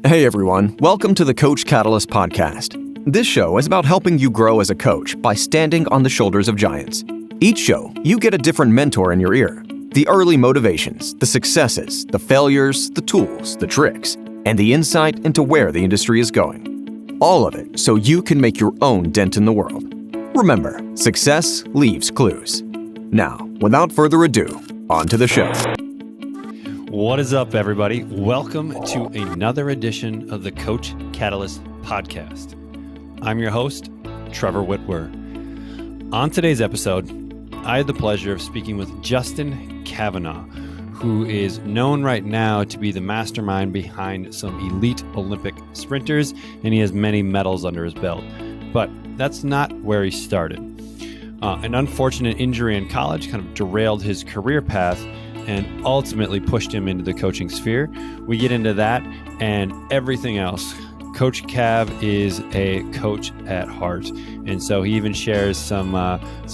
Hey everyone, welcome to the Coach Catalyst podcast. This show is about helping you grow as a coach by standing on the shoulders of giants. Each show, you get a different mentor in your ear. The early motivations, the successes, the failures, the tools, the tricks, and the insight into where the industry is going. All of it so you can make your own dent in the world. Remember, success leaves clues. Now, without further ado, on to the show. What is up, everybody? Welcome to another edition of the Coach Catalyst podcast. I'm your host, Trevor Whitwer. On today's episode, I had the pleasure of speaking with Justin Kavanaugh, who is known right now to be the mastermind behind some elite Olympic sprinters, and he has many medals under his belt. But that's not where he started. An unfortunate injury in college kind of derailed his career path and ultimately pushed him into the coaching sphere. We get into that and everything else. Coach Cav is a coach at heart, and so he even shares some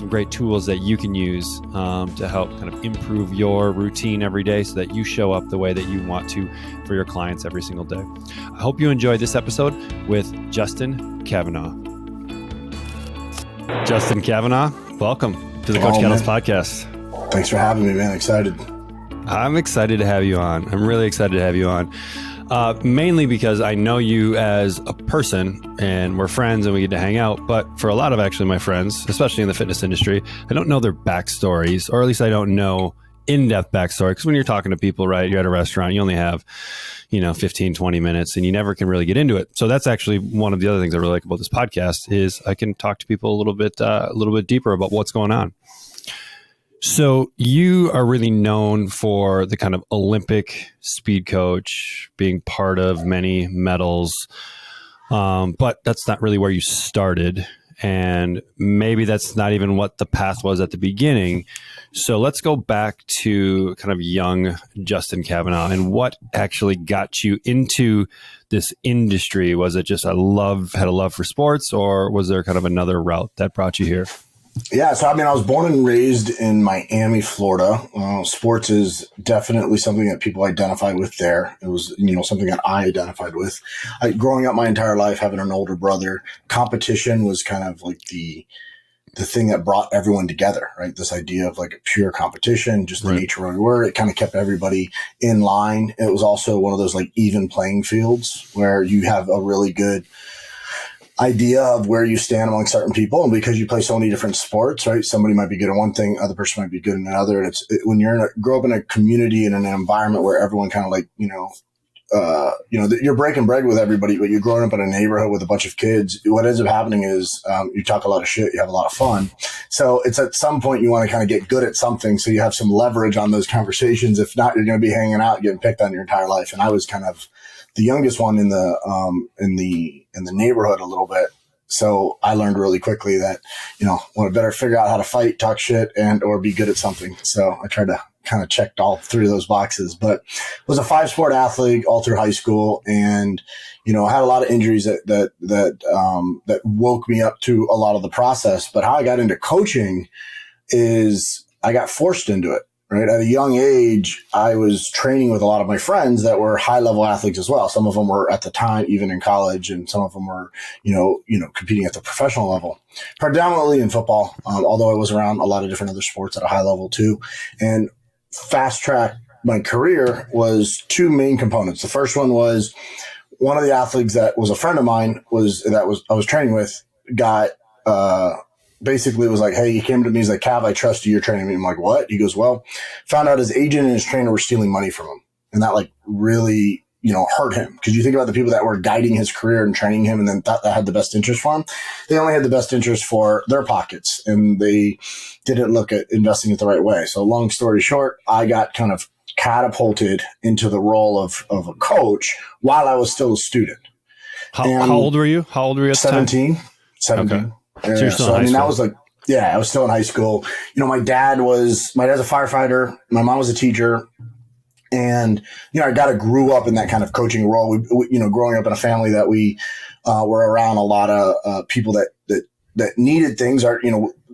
great tools that you can use to help kind of improve your routine every day so that you show up the way that you want to for your clients every single day. I hope you enjoyed this episode with Justin Kavanaugh. Justin Kavanaugh, welcome to the Coach Catalyst podcast. Thanks for having me, man. Excited. I'm excited to have you on. I'm really excited to have you on. Mainly because I know you as a person and we're friends and we get to hang out. But for a lot of actually my friends, especially in the fitness industry, I don't know their backstories, or at least I don't know in-depth backstory. Because when you're talking to people, right, you're at a restaurant, you only have, 15, 20 minutes and you never can really get into it. So that's actually one of the other things I really like about this podcast is I can talk to people a little bit deeper about what's going on. So you are really known for the kind of Olympic speed coach, being part of many medals, but that's not really where you started. And maybe that's not even what the path was at the beginning. So let's go back to kind of young Justin Kavanaugh and what actually got you into this industry. Was it just had a love for sports, or was there kind of another route that brought you here? Yeah, so I was born and raised in Miami, Florida. Sports is definitely something that people identify with there. It was, something that I identified with. Growing up my entire life, having an older brother, competition was kind of like the thing that brought everyone together, right? This idea of like a pure competition, just the nature where we were. It kind of kept everybody in line. It was also one of those like even playing fields where you have a really good idea of where you stand among certain people. And because you play so many different sports, right? Somebody might be good at one thing, other person might be good in another. And when you're grow up in a community and in an environment where everyone kind of like, you're breaking bread with everybody, but you're growing up in a neighborhood with a bunch of kids. What ends up happening is you talk a lot of shit, you have a lot of fun. So it's at some point you want to kind of get good at something so you have some leverage on those conversations. If not, you're going to be hanging out, getting picked on your entire life. And I was kind of the youngest one in the neighborhood a little bit. So I learned really quickly that, I better figure out how to fight, talk shit, or be good at something. So I tried to kind of check all three of those boxes, but was a 5-sport athlete all through high school. And, I had a lot of injuries that woke me up to a lot of the process. But how I got into coaching is I got forced into it. Right. At a young age, I was training with a lot of my friends that were high level athletes as well. Some of them were at the time, even in college, and some of them were, competing at the professional level, predominantly in football. Although I was around a lot of different other sports at a high level too. And fast track my career was two main components. The first one was one of the athletes that was a friend of mine I was training with got, basically was like, hey, he came to me. He's like, Cav, I trust you. You're training me. I'm like, what? He goes, well, found out his agent and his trainer were stealing money from him. And that like really, hurt him. Because you think about the people that were guiding his career and training him and then thought that had the best interest for him. They only had the best interest for their pockets and they didn't look at investing it the right way. So long story short, I got kind of catapulted into the role of a coach while I was still a student. How old were you? How old were you at 17. the time? 17. Okay. So you're still in high school. That was like, I was still in high school. My dad's a firefighter. My mom was a teacher. And, I grew up in that kind of coaching role. We growing up in a family that we were around a lot of people that needed things.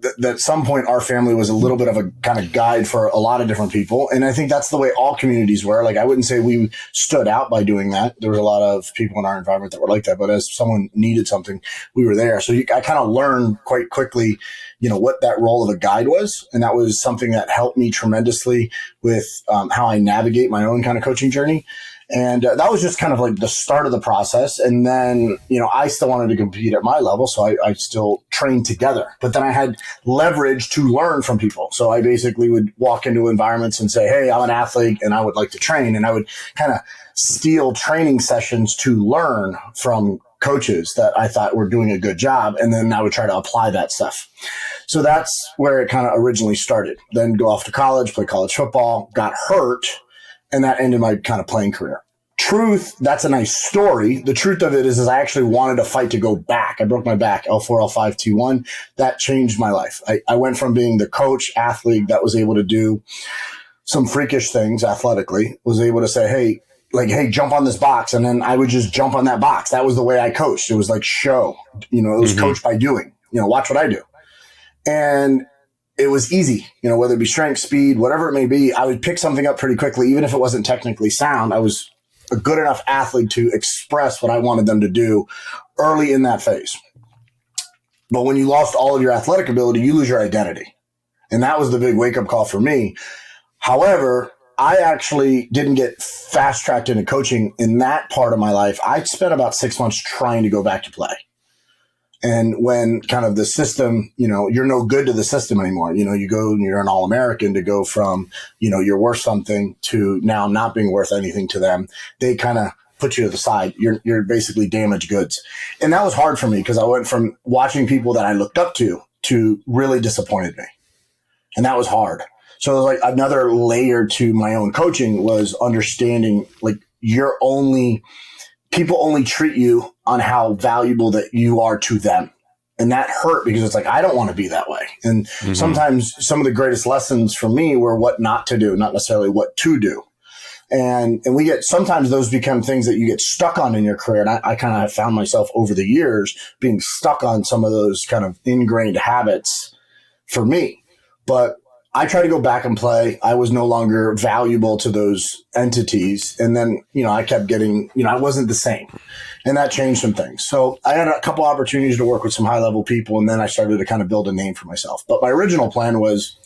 that at some point our family was a little bit of a kind of guide for a lot of different people. And I think that's the way all communities were. Like, I wouldn't say we stood out by doing that. There was a lot of people in our environment that were like that, but as someone needed something, we were there. So I kind of learned quite quickly, what that role of a guide was. And that was something that helped me tremendously with how I navigate my own kind of coaching journey. And that was just kind of like the start of the process. And then, I still wanted to compete at my level. So I still trained together. But then I had leverage to learn from people. So I basically would walk into environments and say, hey, I'm an athlete and I would like to train. And I would kind of steal training sessions to learn from coaches that I thought were doing a good job. And then I would try to apply that stuff. So that's where it kind of originally started. Then go off to college, play college football, got hurt. And that ended my kind of playing career. Truth, that's a nice story. The truth of it is I actually wanted to fight to go back. I broke my back, L4, L5, T1. That changed my life. I went from being the coach athlete that was able to do some freakish things athletically, was able to say, hey, jump on this box. And then I would just jump on that box. That was the way I coached. It was like show, it was coach by doing, watch what I do. And it was easy, whether it be strength, speed, whatever it may be, I would pick something up pretty quickly. Even if it wasn't technically sound, I was a good enough athlete to express what I wanted them to do early in that phase. But when you lost all of your athletic ability, you lose your identity. And that was the big wake-up call for me. However, I actually didn't get fast-tracked into coaching in that part of my life. I spent about 6 months trying to go back to play. And when kind of the system, you're no good to the system anymore. You go and you're an All-American, to go from, you're worth something to now not being worth anything to them. They kind of put you to the side. You're basically damaged goods. And that was hard for me because I went from watching people that I looked up to really disappointed me. And that was hard. So it was like another layer to my own coaching was understanding like people only treat you on how valuable that you are to them. And that hurt because it's like, I don't want to be that way. And sometimes some of the greatest lessons for me were what not to do, not necessarily what to do. And sometimes those become things that you get stuck on in your career. And I kind of found myself over the years being stuck on some of those kind of ingrained habits for me. But I tried to go back and play. I was no longer valuable to those entities. And then, I kept getting, I wasn't the same. And that changed some things. So I had a couple opportunities to work with some high level people. And then I started to kind of build a name for myself. But my original plan was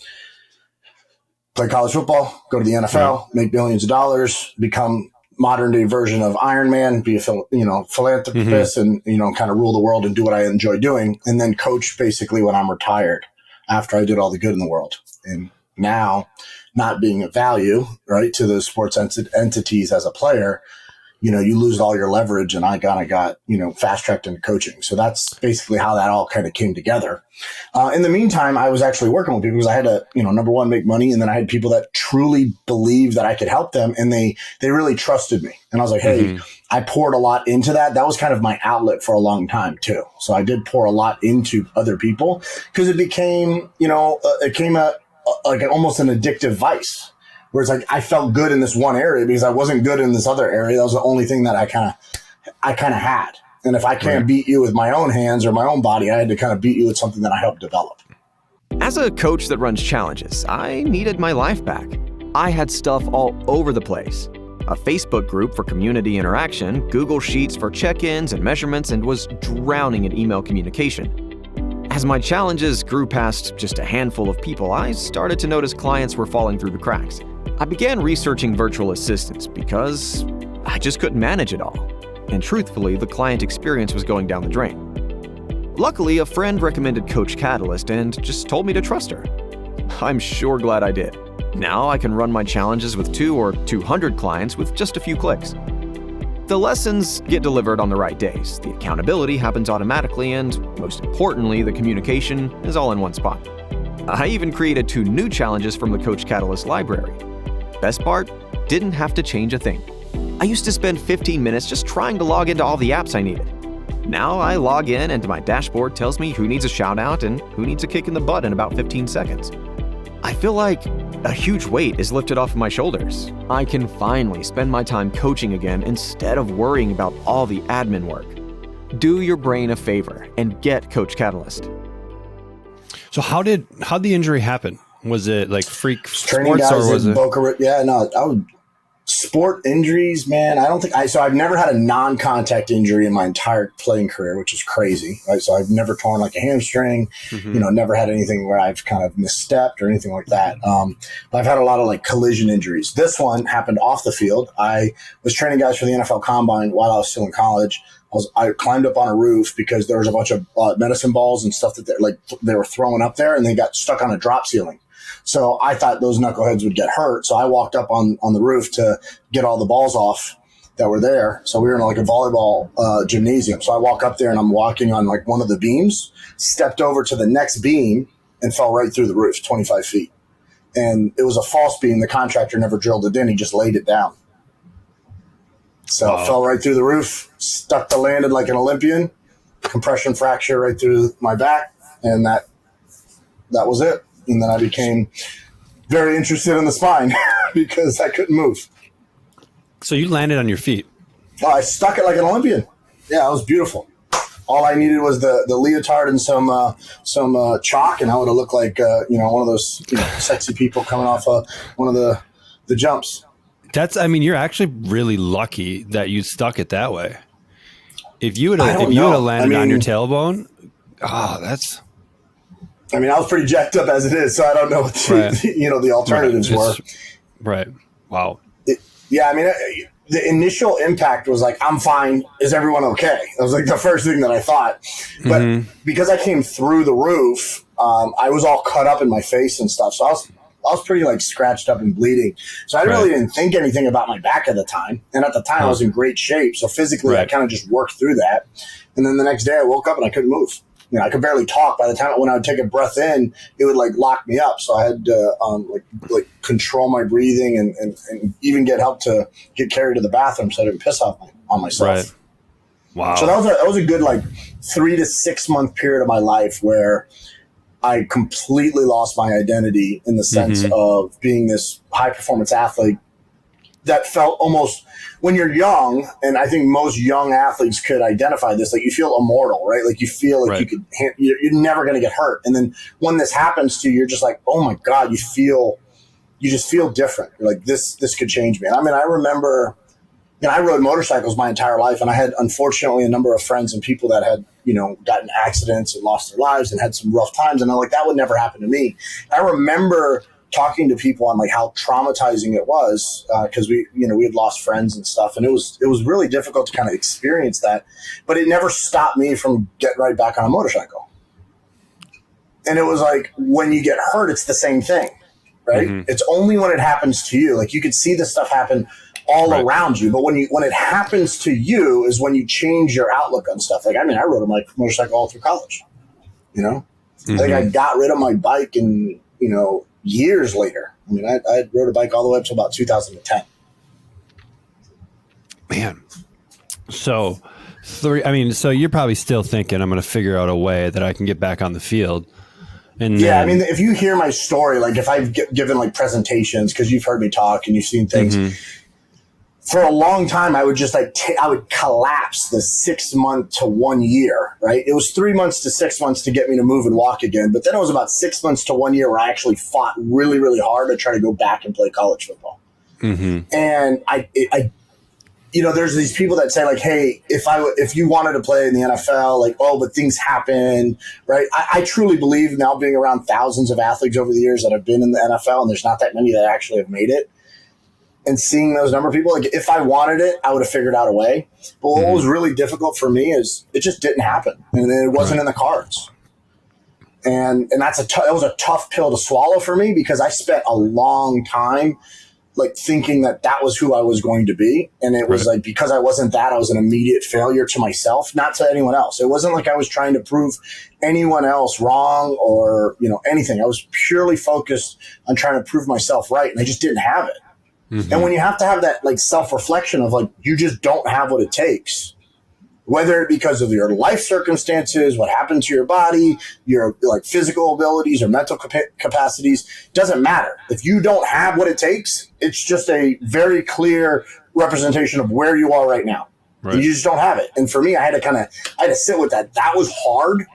play college football, go to the NFL, make billions of dollars, become modern day version of Iron Man, be a philanthropist and, kind of rule the world and do what I enjoy doing. And then coach basically when I'm retired after I did all the good in the world. And now not being of value, right, to those sports entities as a player, you lose all your leverage. And I kind of got, fast tracked into coaching. So that's basically how that all kind of came together. In the meantime, I was actually working with people because I had to, number one, make money. And then I had people that truly believed that I could help them. And they really trusted me. And I was like, hey, I poured a lot into that. That was kind of my outlet for a long time too. So I did pour a lot into other people because it became, like almost an addictive vice. Where it's like I felt good in this one area because I wasn't good in this other area. That was the only thing that I kind of had. And if I can't beat you with my own hands or my own body, I had to kind of beat you with something that I helped develop. As a coach that runs challenges, I needed my life back. I had stuff all over the place. A Facebook group for community interaction, Google Sheets for check-ins and measurements, and was drowning in email communication. As my challenges grew past just a handful of people, I started to notice clients were falling through the cracks. I began researching virtual assistants because I just couldn't manage it all. And truthfully, the client experience was going down the drain. Luckily, a friend recommended Coach Catalyst and just told me to trust her. I'm sure glad I did. Now I can run my challenges with 2 or 200 clients with just a few clicks. The lessons get delivered on the right days, the accountability happens automatically, and most importantly, the communication is all in one spot. I even created 2 new challenges from the Coach Catalyst library. Best part, didn't have to change a thing. I used to spend 15 minutes just trying to log into all the apps I needed. Now I log in and my dashboard tells me who needs a shout out and who needs a kick in the butt in about 15 seconds. I feel like a huge weight is lifted off of my shoulders. I can finally spend my time coaching again instead of worrying about all the admin work. Do your brain a favor and get Coach Catalyst. So how'd the injury happen? Was it like freak training sports guys or was in it? Boca? Yeah, no, sport injuries, man. So I've never had a non-contact injury in my entire playing career, which is crazy, right? So I've never torn like a hamstring, never had anything where I've kind of misstepped or anything like that. But I've had a lot of like collision injuries. This one happened off the field. I was training guys for the NFL Combine while I was still in college. I climbed up on a roof because there was a bunch of medicine balls and stuff that they were throwing up there, and they got stuck on a drop ceiling. So I thought those knuckleheads would get hurt. So I walked up on the roof to get all the balls off that were there. So we were in like a volleyball gymnasium. So I walk up there and I'm walking on like one of the beams, stepped over to the next beam and fell right through the roof, 25 feet. And it was a false beam. The contractor never drilled it in. He just laid it down. So I fell right through the roof, stuck the landing like an Olympian, compression fracture right through my back. And that was it. And then I became very interested in the spine because I couldn't move. So you landed on your feet. Oh, I stuck it like an Olympian. Yeah, it was beautiful. All I needed was the leotard and some chalk, and I would have looked like one of those sexy people coming off one of the jumps. You're actually really lucky that you stuck it that way. If you would have landed on your tailbone, that's. I was pretty jacked up as it is, so I don't know what the alternatives were. Right. Wow. The initial impact was like, I'm fine. Is everyone okay? That was like the first thing that I thought. But because I came through the roof, I was all cut up in my face and stuff. So I was pretty like scratched up and bleeding. So I really didn't think anything about my back at the time. And at the time I was in great shape. So physically I kind of just worked through that. And then the next day I woke up and I couldn't move. I could barely talk. By the time when I would take a breath in, it would like lock me up. So I had to like control my breathing and even get help to get carried to the bathroom so I didn't piss on myself. Right. Wow. So that was a good like 3 to 6 month period of my life where I completely lost my identity in the sense of being this high performance athlete that felt almost when you're young, and I think most young athletes could identify this, like you feel immortal, right? Like you feel like you're never going to get hurt. And then when this happens to you, you're just like, oh my God, you just feel different. You're like, this could change me. And I remember, I rode motorcycles my entire life, and I had, unfortunately, a number of friends and people that had, gotten accidents and lost their lives and had some rough times. And I'm like, that would never happen to me. I remember talking to people on like how traumatizing it was because we had lost friends and stuff, and it was really difficult to kind of experience that, but it never stopped me from getting right back on a motorcycle. And it was like when you get hurt, it's the same thing, right? It's only when it happens to you. Like you could see this stuff happen all around you, but when it happens to you is when you change your outlook on stuff. Like I rode a motorcycle all through college. I think I got rid of my bike and years later. I rode a bike all the way up to about 2010. Man. So you're probably still thinking, I'm going to figure out a way that I can get back on the field. And if you hear my story, like if I've given like presentations, because you've heard me talk and you've seen things, for a long time, I would just I would collapse the 6 month to 1 year, right? It was 3 months to 6 months to get me to move and walk again. But then it was about 6 months to 1 year where I actually fought really, really hard to try to go back and play college football. And I there's these people that say like, hey, if you wanted to play in the NFL, like, oh, but things happen, right? I truly believe, now being around thousands of athletes over the years that have been in the NFL, and there's not that many that actually have made it, and seeing those number of people, like if I wanted it, I would have figured out a way. But what was really difficult for me is it just didn't happen, and it wasn't in the cards. And that was a tough pill to swallow for me, because I spent a long time like thinking that was who I was going to be. And it was like, because I wasn't that, I was an immediate failure to myself, not to anyone else. It wasn't like I was trying to prove anyone else wrong or, anything. I was purely focused on trying to prove myself right. And I just didn't have it. And when you have to have that like self-reflection of like, you just don't have what it takes, whether it because of your life circumstances, what happened to your body, your like physical abilities or mental capacities, doesn't matter. If you don't have what it takes, it's just a very clear representation of where you are right now. You just don't have it. And for me, I had to sit with that. That was hard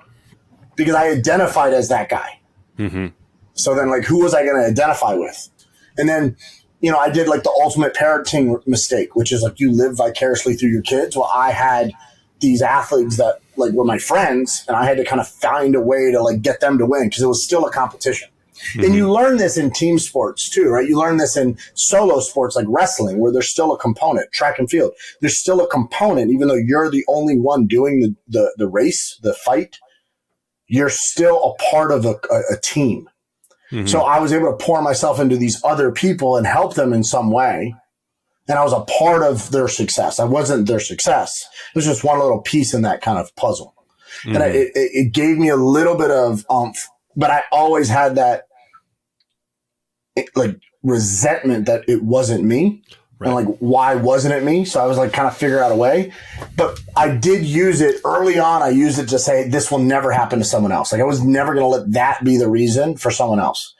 because I identified as that guy. Mm-hmm. So then like, who was I going to identify with? And then, I did like the ultimate parenting mistake, which is like you live vicariously through your kids. Well, I had these athletes that like were my friends, and I had to kind of find a way to like get them to win because it was still a competition. Mm-hmm. And you learn this in team sports too, right? You learn this in solo sports like wrestling, where there's still a component, track and field. There's still a component, even though you're the only one doing the race, the fight, you're still a part of a team. Mm-hmm. So I was able to pour myself into these other people and help them in some way. And I was a part of their success. I wasn't their success. It was just one little piece in that kind of puzzle. Mm-hmm. And it gave me a little bit of oomph, but I always had that like resentment that it wasn't me. Right. And like, why wasn't it me? So I was like, kind of figure out a way. But I did use it early on. I used it to say, this will never happen to someone else. Like I was never going to let that be the reason for someone else.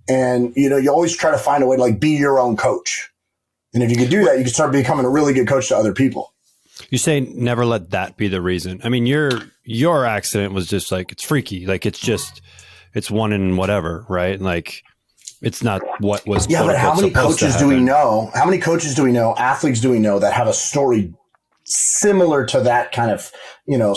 And, you always try to find a way to like be your own coach. And if you could do that, you can start becoming a really good coach to other people. You say never let that be the reason. I mean, your accident was just like, it's freaky. Like it's one in whatever, right? Like, it's not what was. Yeah, but how many coaches do we know? How many coaches do we know? Athletes do we know that have a story similar to that kind of,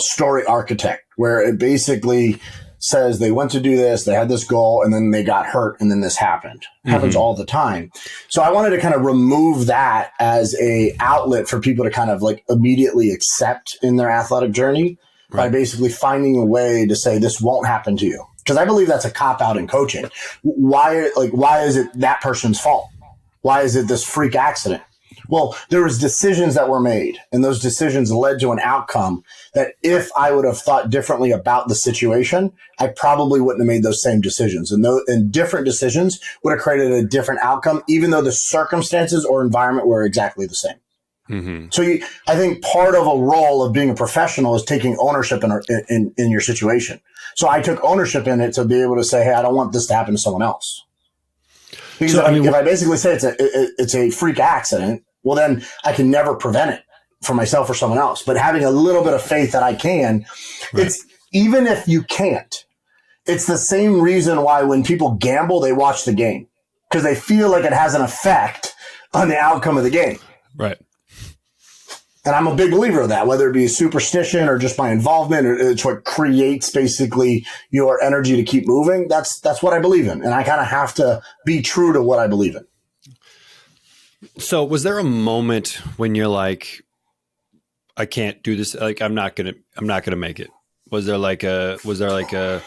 story architect, where it basically says they went to do this, they had this goal, and then they got hurt, and then this happened. It happens all the time. So I wanted to kind of remove that as a outlet for people to kind of like immediately accept in their athletic journey by basically finding a way to say this won't happen to you. Because I believe that's a cop-out in coaching. Why is it that person's fault? Why is it this freak accident? Well, there was decisions that were made, and those decisions led to an outcome that if I would have thought differently about the situation, I probably wouldn't have made those same decisions. And different decisions would have created a different outcome, even though the circumstances or environment were exactly the same. Mm-hmm. So I think part of a role of being a professional is taking ownership in your situation. So I took ownership in it to be able to say, hey, I don't want this to happen to someone else. Because if I basically say it's a freak accident, well, then I can never prevent it for myself or someone else. But having a little bit of faith that I can, it's even if you can't, it's the same reason why when people gamble, they watch the game because they feel like it has an effect on the outcome of the game. Right. And I'm a big believer of that, whether it be superstition or just my involvement, or it's what creates basically your energy to keep moving. That's what I believe in. And I kind of have to be true to what I believe in. So was there a moment when you're like, I can't do this. Like, I'm not going to make it. Was there like a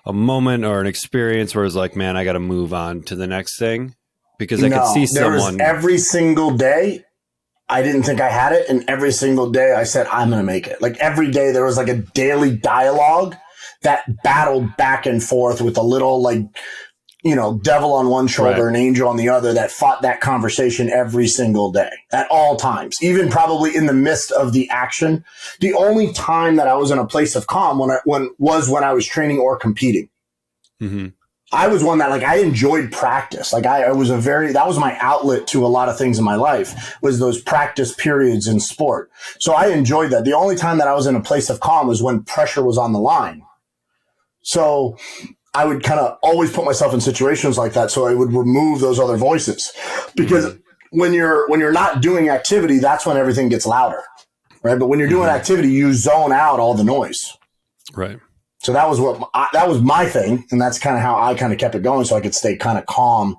moment or an experience where it was like, man, I got to move on to the next thing? Because I could see someone every single day. I didn't think I had it. And every single day I said, I'm going to make it. Like every day there was like a daily dialogue that battled back and forth with a little like, devil on one shoulder, an angel on the other that fought that conversation every single day at all times, even probably in the midst of the action. The only time that I was in a place of calm when I was training or competing. Mm-hmm. I was one that like I enjoyed practice. Like that was my outlet to a lot of things in my life was those practice periods in sport. So I enjoyed that. The only time that I was in a place of calm was when pressure was on the line. So I would kind of always put myself in situations like that. So I would remove those other voices because when you're not doing activity, that's when everything gets louder. Right. But when you're doing activity, you zone out all the noise. Right. So that was my thing, and that's kind of how I kind of kept it going, so I could stay kind of calm.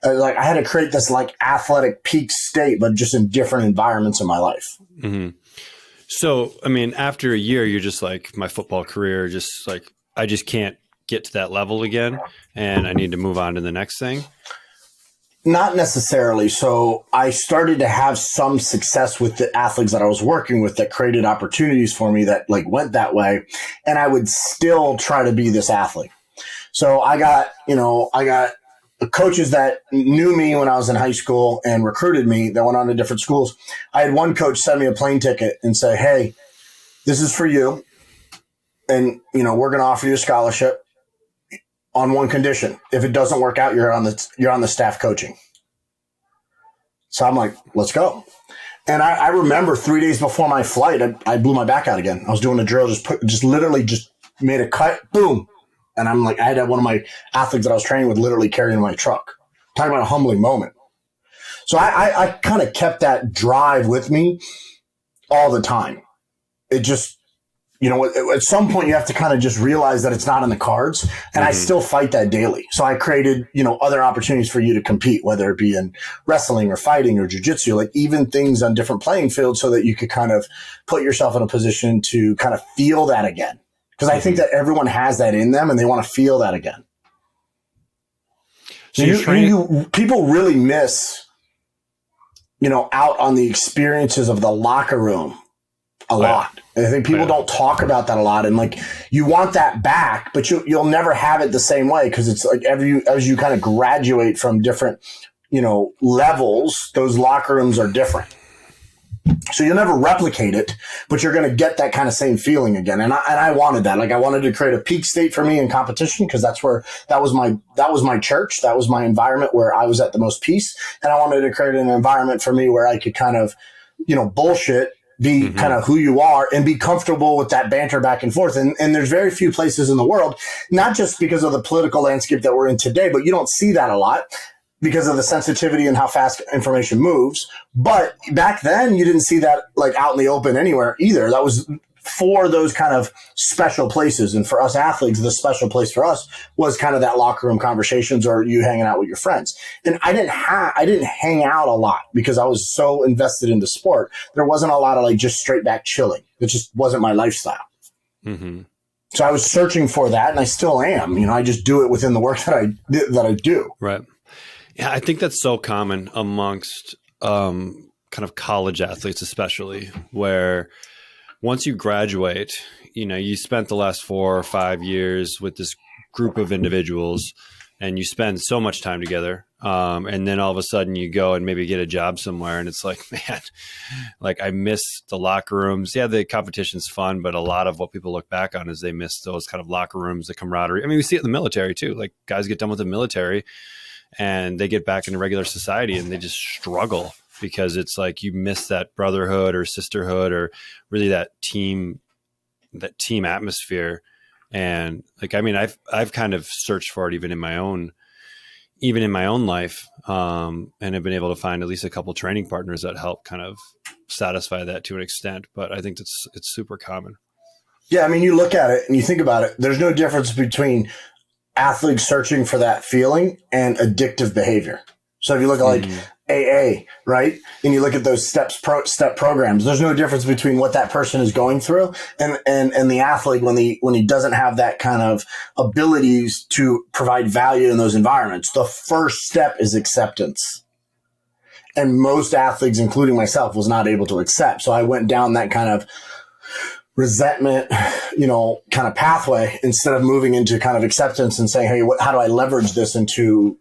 Like I had to create this like athletic peak state, but just in different environments in my life. Mm-hmm. So, I mean, after a year, you're just like my football career, just like I just can't get to that level again, and I need to move on to the next thing. Not necessarily. So I started to have some success with the athletes that I was working with that created opportunities for me that like went that way. And I would still try to be this athlete. So I got coaches that knew me when I was in high school and recruited me that went on to different schools. I had one coach send me a plane ticket and say, hey, this is for you. And, we're going to offer you a scholarship. On one condition. If it doesn't work out, you're on the staff coaching. So I'm like, let's go. And I remember 3 days before my flight, I blew my back out again. I was doing a drill, just literally made a cut, boom. And I'm like, I had one of my athletes that I was training with literally carrying my truck. Talking about a humbling moment. So I kind of kept that drive with me all the time. It just, at some point you have to kind of just realize that it's not in the cards. And I still fight that daily. So I created, other opportunities for you to compete, whether it be in wrestling or fighting or jiu-jitsu, like even things on different playing fields so that you could kind of put yourself in a position to kind of feel that again. Because I think that everyone has that in them and they want to feel that again. So people really miss, out on the experiences of the locker room a lot. I think people don't talk about that a lot. And like, you want that back, but you'll never have it the same way. Cause it's like as you kind of graduate from different, levels, those locker rooms are different. So you'll never replicate it, but you're going to get that kind of same feeling again. And I wanted that. Like I wanted to create a peak state for me in competition because that was my church. That was my environment where I was at the most peace. And I wanted to create an environment for me where I could kind of, bullshit, be kind of who you are and be comfortable with that banter back and forth. And there's very few places in the world, not just because of the political landscape that we're in today, but you don't see that a lot because of the sensitivity and how fast information moves. But back then you didn't see that like out in the open anywhere either. That was for those kind of special places. And for us athletes, the special place for us was kind of that locker room conversations or you hanging out with your friends. And I didn't hang out a lot because I was so invested in the sport. There wasn't a lot of like just straight back chilling. It just wasn't my lifestyle. So I was searching for that and I still am, I just do it within the work that I do. Right. Yeah. I think that's so common amongst, kind of college athletes, especially where once you graduate, you spent the last 4 or 5 years with this group of individuals and you spend so much time together. And then all of a sudden you go and maybe get a job somewhere and it's like, man, like I miss the locker rooms. Yeah, the competition's fun, but a lot of what people look back on is they miss those kind of locker rooms, the camaraderie. I mean, we see it in the military too. Like guys get done with the military and they get back into regular society and they just struggle. Because it's like you miss that brotherhood or sisterhood or really that team atmosphere. And like, I mean, I've kind of searched for it even in my own life, and have been able to find at least a couple training partners that help kind of satisfy that to an extent. But I think it's super common. Yeah. I mean, you look at it and you think about it, there's no difference between athletes searching for that feeling and addictive behavior. So if you look at like AA, right? And you look at those step programs, there's no difference between what that person is going through and the athlete when he doesn't have that kind of abilities to provide value in those environments. The first step is acceptance. And most athletes, including myself, was not able to accept. So I went down that kind of resentment, kind of pathway instead of moving into kind of acceptance and saying, hey, how do I leverage this into,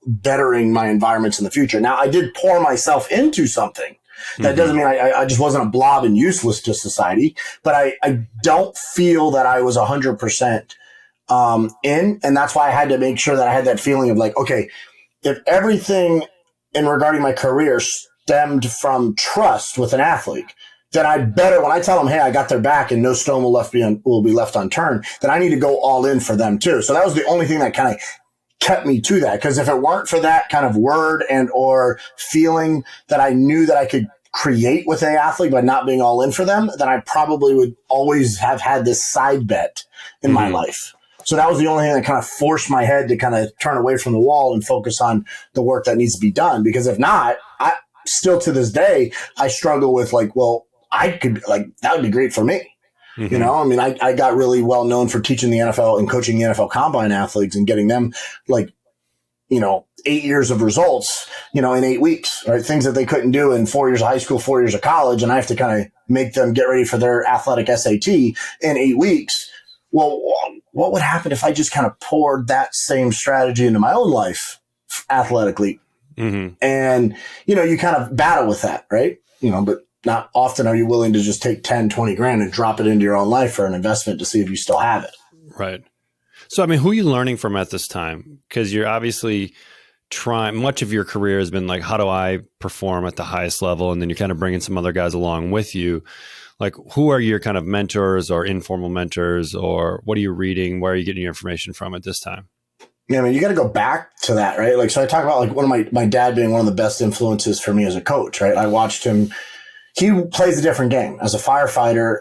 bettering my environments in the future? Now, I did pour myself into something. That doesn't mean I just wasn't a blob and useless to society, but I don't feel that I was 100% in. And that's why I had to make sure that I had that feeling of like, okay, if everything in regarding my career stemmed from trust with an athlete, then I better, when I tell them, hey, I got their back and no stone will be left unturned, then I need to go all in for them too. So that was the only thing that kind of kept me to that. Because if it weren't for that kind of word and or feeling that I knew that I could create with an athlete by not being all in for them, then I probably would always have had this side bet in my life. So that was the only thing that kind of forced my head to kind of turn away from the wall and focus on the work that needs to be done. Because if not, I still to this day, I struggle with like, well, I could like, that would be great for me. I mean, I got really well known for teaching the NFL and coaching the NFL combine athletes and getting them like, 8 years of results, in 8 weeks, right? Things that they couldn't do in 4 years of high school, 4 years of college. And I have to kind of make them get ready for their athletic SAT in 8 weeks. Well, what would happen if I just kind of poured that same strategy into my own life athletically? And, you kind of battle with that, right? But not often are you willing to just take 10, 20 grand and drop it into your own life for an investment to see if you still have it. Right. So, I mean, who are you learning from at this time? Because you're obviously trying, much of your career has been like, how do I perform at the highest level? And then you're kind of bringing some other guys along with you. like, who are your kind of mentors or informal mentors, or what are you reading? Where are you getting your information from at this time? Yeah, I mean, you got to go back to that, right? Like, so I talk about like one of my dad being one of the best influences for me as a coach, right? I watched him. He plays a different game. As a firefighter,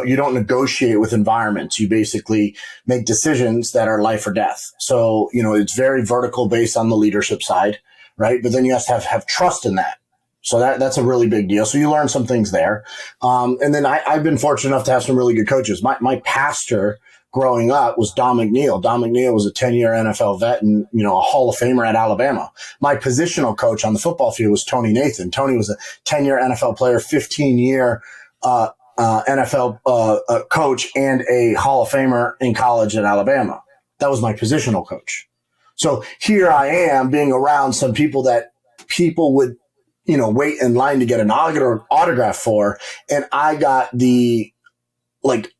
you don't negotiate with environments. You basically make decisions that are life or death. So, it's very vertical based on the leadership side, right? But then you have to have trust in that. So that's a really big deal. So you learn some things there. And then I've been fortunate enough to have some really good coaches. My pastor growing up was Don McNeil. Don McNeil was a 10-year NFL vet and, a Hall of Famer at Alabama. My positional coach on the football field was Tony Nathan. Tony was a 10-year NFL player, 15-year NFL coach, and a Hall of Famer in college at Alabama. That was my positional coach. So here I am being around some people that people would, wait in line to get an autograph for. And I got the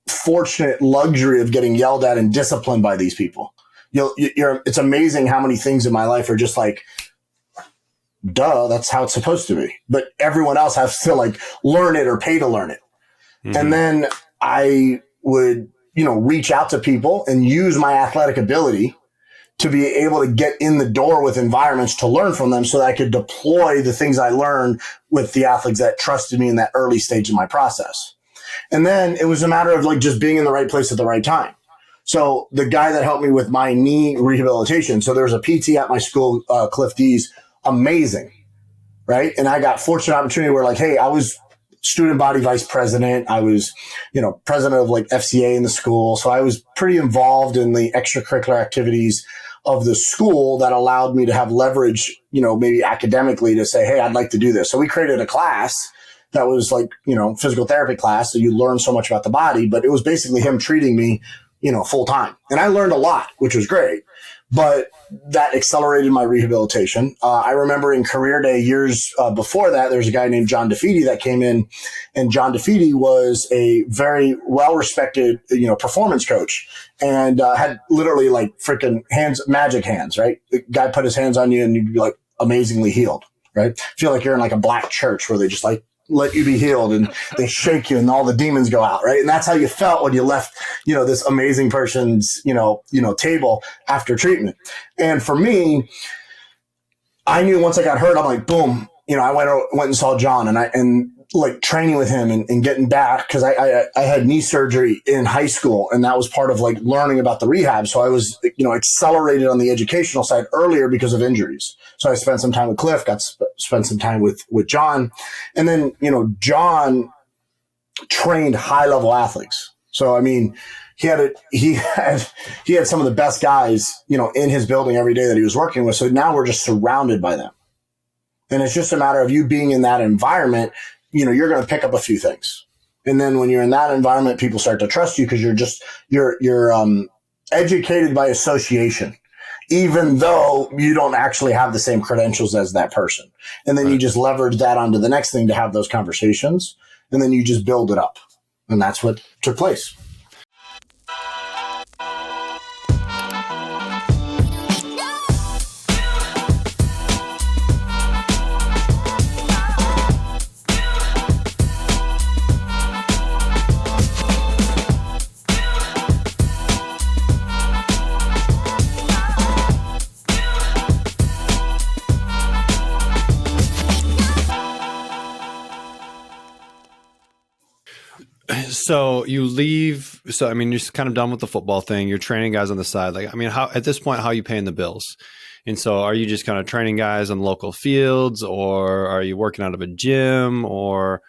fortunate luxury of getting yelled at and disciplined by these people. It's amazing how many things in my life are just like, duh, that's how it's supposed to be. But everyone else has to learn it or pay to learn it. Mm-hmm. And then I would, reach out to people and use my athletic ability to be able to get in the door with environments to learn from them so that I could deploy the things I learned with the athletes that trusted me in that early stage of my process. And then it was a matter of just being in the right place at the right time. So the guy that helped me with my knee rehabilitation, so there was a PT at my school, Cliff D's, amazing, right? And I got fortunate opportunity where hey, I was student body vice president. I was, president of FCA in the school. So I was pretty involved in the extracurricular activities of the school that allowed me to have leverage, maybe academically to say, hey, I'd like to do this. So we created a class that was physical therapy class. So you learn so much about the body, but it was basically him treating me, full time. And I learned a lot, which was great, but that accelerated my rehabilitation. I remember in career day years before that, there's a guy named John DeFeedy that came in, and John DeFeedy was a very well-respected, performance coach, and had literally freaking magic hands, right? The guy put his hands on you and you'd be amazingly healed, right? Feel like you're in a black church where they just let you be healed and they shake you and all the demons go out, right? And that's how you felt when you left, this amazing person's, table after treatment. And for me, I knew once I got hurt, I'm boom, I went and saw John and training with him and getting back, because I had knee surgery in high school, and that was part of learning about the rehab. So I was, accelerated on the educational side earlier because of injuries. So I spent some time with Cliff, spent some time with John. And then, John trained high level athletes. So, I mean, he had some of the best guys, in his building every day that he was working with. So now we're just surrounded by them. And it's just a matter of you being in that environment. You're going to pick up a few things. And then when you're in that environment, people start to trust you because you're educated by association, even though you don't actually have the same credentials as that person. And then you just leverage that onto the next thing to have those conversations. And then you just build it up. And that's what took place. So you leave. So, I mean, you're kind of done with the football thing. You're training guys on the side. How, at this point, how are you paying the bills? And so are you just kind of training guys on local fields, or are you working out of a gym, or,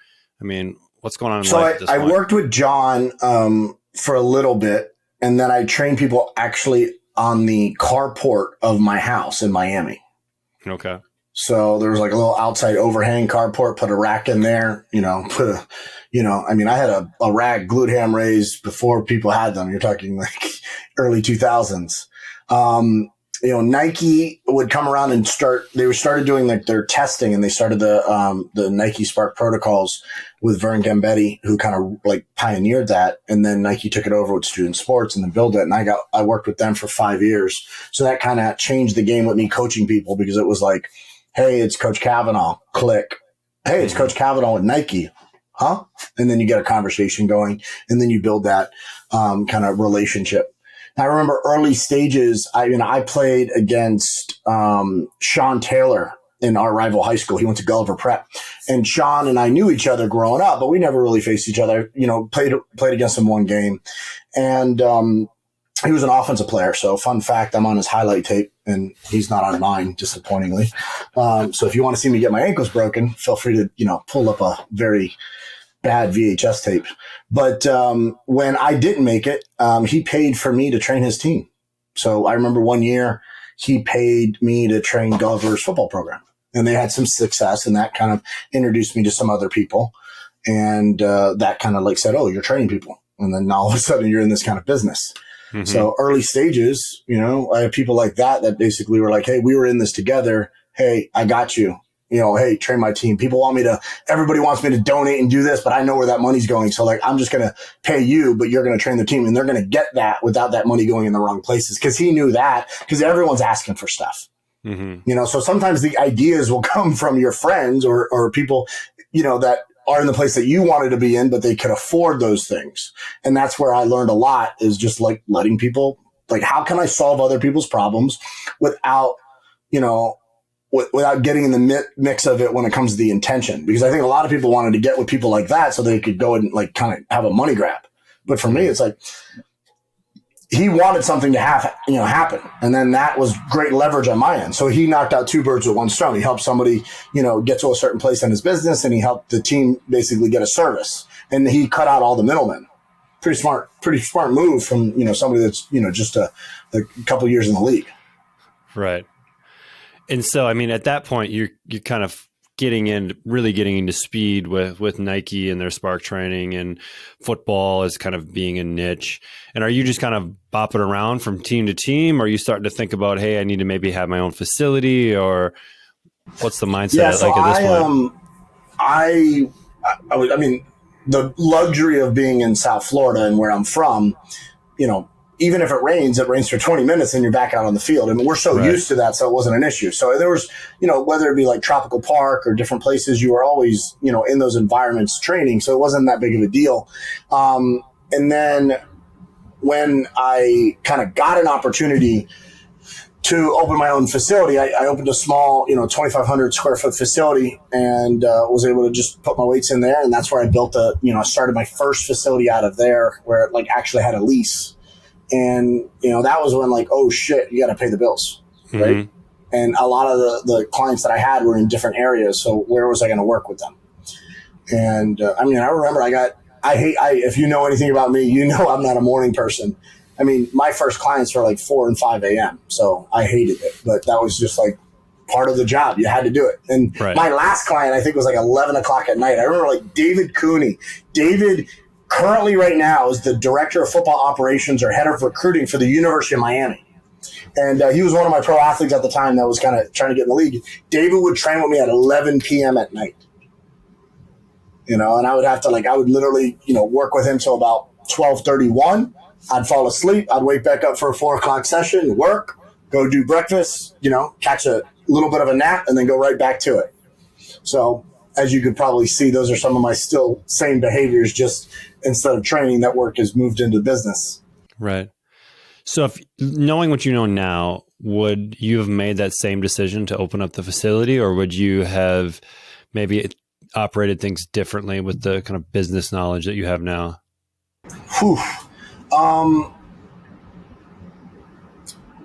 what's going on in life at this point? I worked with John for a little bit, and then I trained people actually on the carport of my house in Miami. Okay. So there was a little outside overhang carport, put a rack in there, I had a rack glute ham raised before people had them. You're talking early 2000s. Nike would come around and started doing their testing, and they started the Nike Spark protocols with Vern Gambetti, who kind of pioneered that. And then Nike took it over with Student Sports and then built it. And I worked with them for 5 years. So that kind of changed the game with me coaching people, because it was hey, it's Coach Kavanaugh, click. Hey, it's Coach Kavanaugh with Nike. huh? And then you get a conversation going, and then you build that kind of relationship. I remember early stages, I played against Sean Taylor in our rival high school. He went to Gulliver Prep. And Sean and I knew each other growing up, but we never really faced each other. Played against him one game. And he was an offensive player. So fun fact, I'm on his highlight tape, and he's not on mine, disappointingly. So if you want to see me get my ankles broken, feel free to, pull up a very bad VHS tape. But when I didn't make it, he paid for me to train his team. So I remember one year he paid me to train Gulliver's football program, and they had some success, and that kind of introduced me to some other people. And that kind of said, oh, you're training people. And then all of a sudden you're in this kind of business. Mm-hmm. So early stages, I have people like that basically were like, hey, we were in this together. Hey, I got you. Hey, train my team. Everybody wants me to donate and do this, but I know where that money's going. So I'm just going to pay you, but you're going to train the team, and they're going to get that without that money going in the wrong places. Cause he knew that, because everyone's asking for stuff, so sometimes the ideas will come from your friends or people, that are in the place that you wanted to be in, but they could afford those things. And that's where I learned a lot, is just letting people, how can I solve other people's problems without, without getting in the mix of it when it comes to the intention. Because I think a lot of people wanted to get with people like that so they could go and kind of have a money grab. But for me, it's he wanted something to happen. And then that was great leverage on my end. So he knocked out two birds with one stone. He helped somebody, get to a certain place in his business, and he helped the team basically get a service. And he cut out all the middlemen. Pretty smart move from, somebody that's, just a couple years in the league. Right. And so, at that point, you're kind of really getting into speed with Nike and their Spark training, and football is kind of being a niche. And are you just kind of bopping around from team to team? Or are you starting to think about, hey, I need to maybe have my own facility, or what's the mindset at this point? The luxury of being in South Florida and where I'm from, even if it rains for 20 minutes and you're back out on the field. And we're so used to that, so it wasn't an issue. So there was, whether it be Tropical Park or different places, you were always, in those environments training. So it wasn't that big of a deal. And then when I kind of got an opportunity to open my own facility, I opened a small, 2,500 square foot facility, and was able to just put my weights in there. And that's where I built I started my first facility out of there, where it actually had a lease. And, that was when oh shit, you got to pay the bills. Right. Mm-hmm. And a lot of the clients that I had were in different areas. So where was I going to work with them? And, I remember if you know anything about me, I'm not a morning person. My first clients were 4 and 5 a.m. So I hated it, but that was just part of the job. You had to do it. And my last client, I think, was 11 o'clock at night. I remember David Cooney. David currently right now is the director of football operations or head of recruiting for the University of Miami. And he was one of my pro athletes at the time that was kind of trying to get in the league. David would train with me at 11 p.m. at night. And I would have to I would literally, work with him till about 12:31. I'd fall asleep. I'd wake back up for a 4 o'clock session, work, go do breakfast, catch a little bit of a nap, and then go right back to it. So as you could probably see, those are some of my still same behaviors, just instead of training, that work has moved into business. Right. So if knowing what you know now, would you have made that same decision to open up the facility, or would you have maybe operated things differently with the kind of business knowledge that you have now? Whew.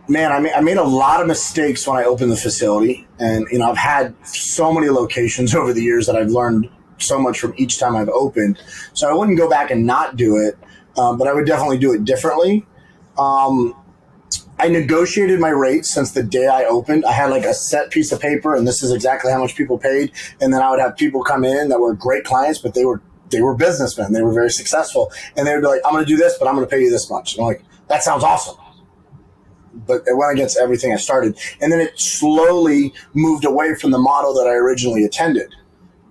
Man, I made a lot of mistakes when I opened the facility, and I've had so many locations over the years that I've learned so much from each time I've opened. So I wouldn't go back and not do it, but I would definitely do it differently. I negotiated my rates since the day I opened. I had a set piece of paper, and this is exactly how much people paid. And then I would have people come in that were great clients, but they were businessmen. They were very successful, and they would be like, "I'm going to do this, but I'm going to pay you this much." And I'm like, "That sounds awesome." But it went against everything I started. And then it slowly moved away from the model that I originally intended.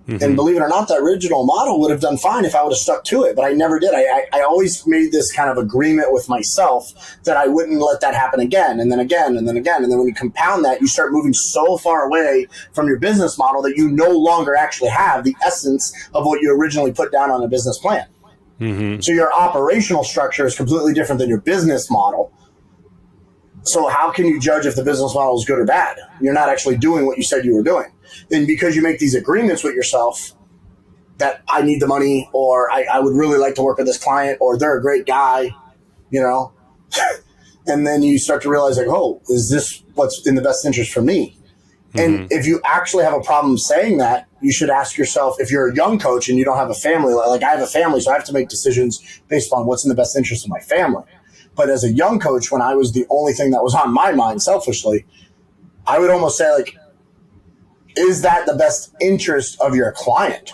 And believe it or not, that original model would have done fine if I would have stuck to it, but I never did. I always made this kind of agreement with myself that I wouldn't let that happen again, and then again, and then again. And then when you compound that, you start moving so far away from your business model that you no longer actually have the essence of what you originally put down on a business plan. So your operational structure is completely different than your business model. So how can you judge if the business model is good or bad? You're not actually doing what you said you were doing. And because you make these agreements with yourself that I need the money, or I would really like to work with this client, or they're a great guy, you know, and then you start to realize like, oh, is this what's in the best interest for me? And if you actually have a problem saying that, you should ask yourself, if you're a young coach and you don't have a family, like I have a family, so I have to make decisions based on what's in the best interest of my family. But as a young coach, when I was the only thing that was on my mind selfishly, I would almost say like, is that the best interest of your client?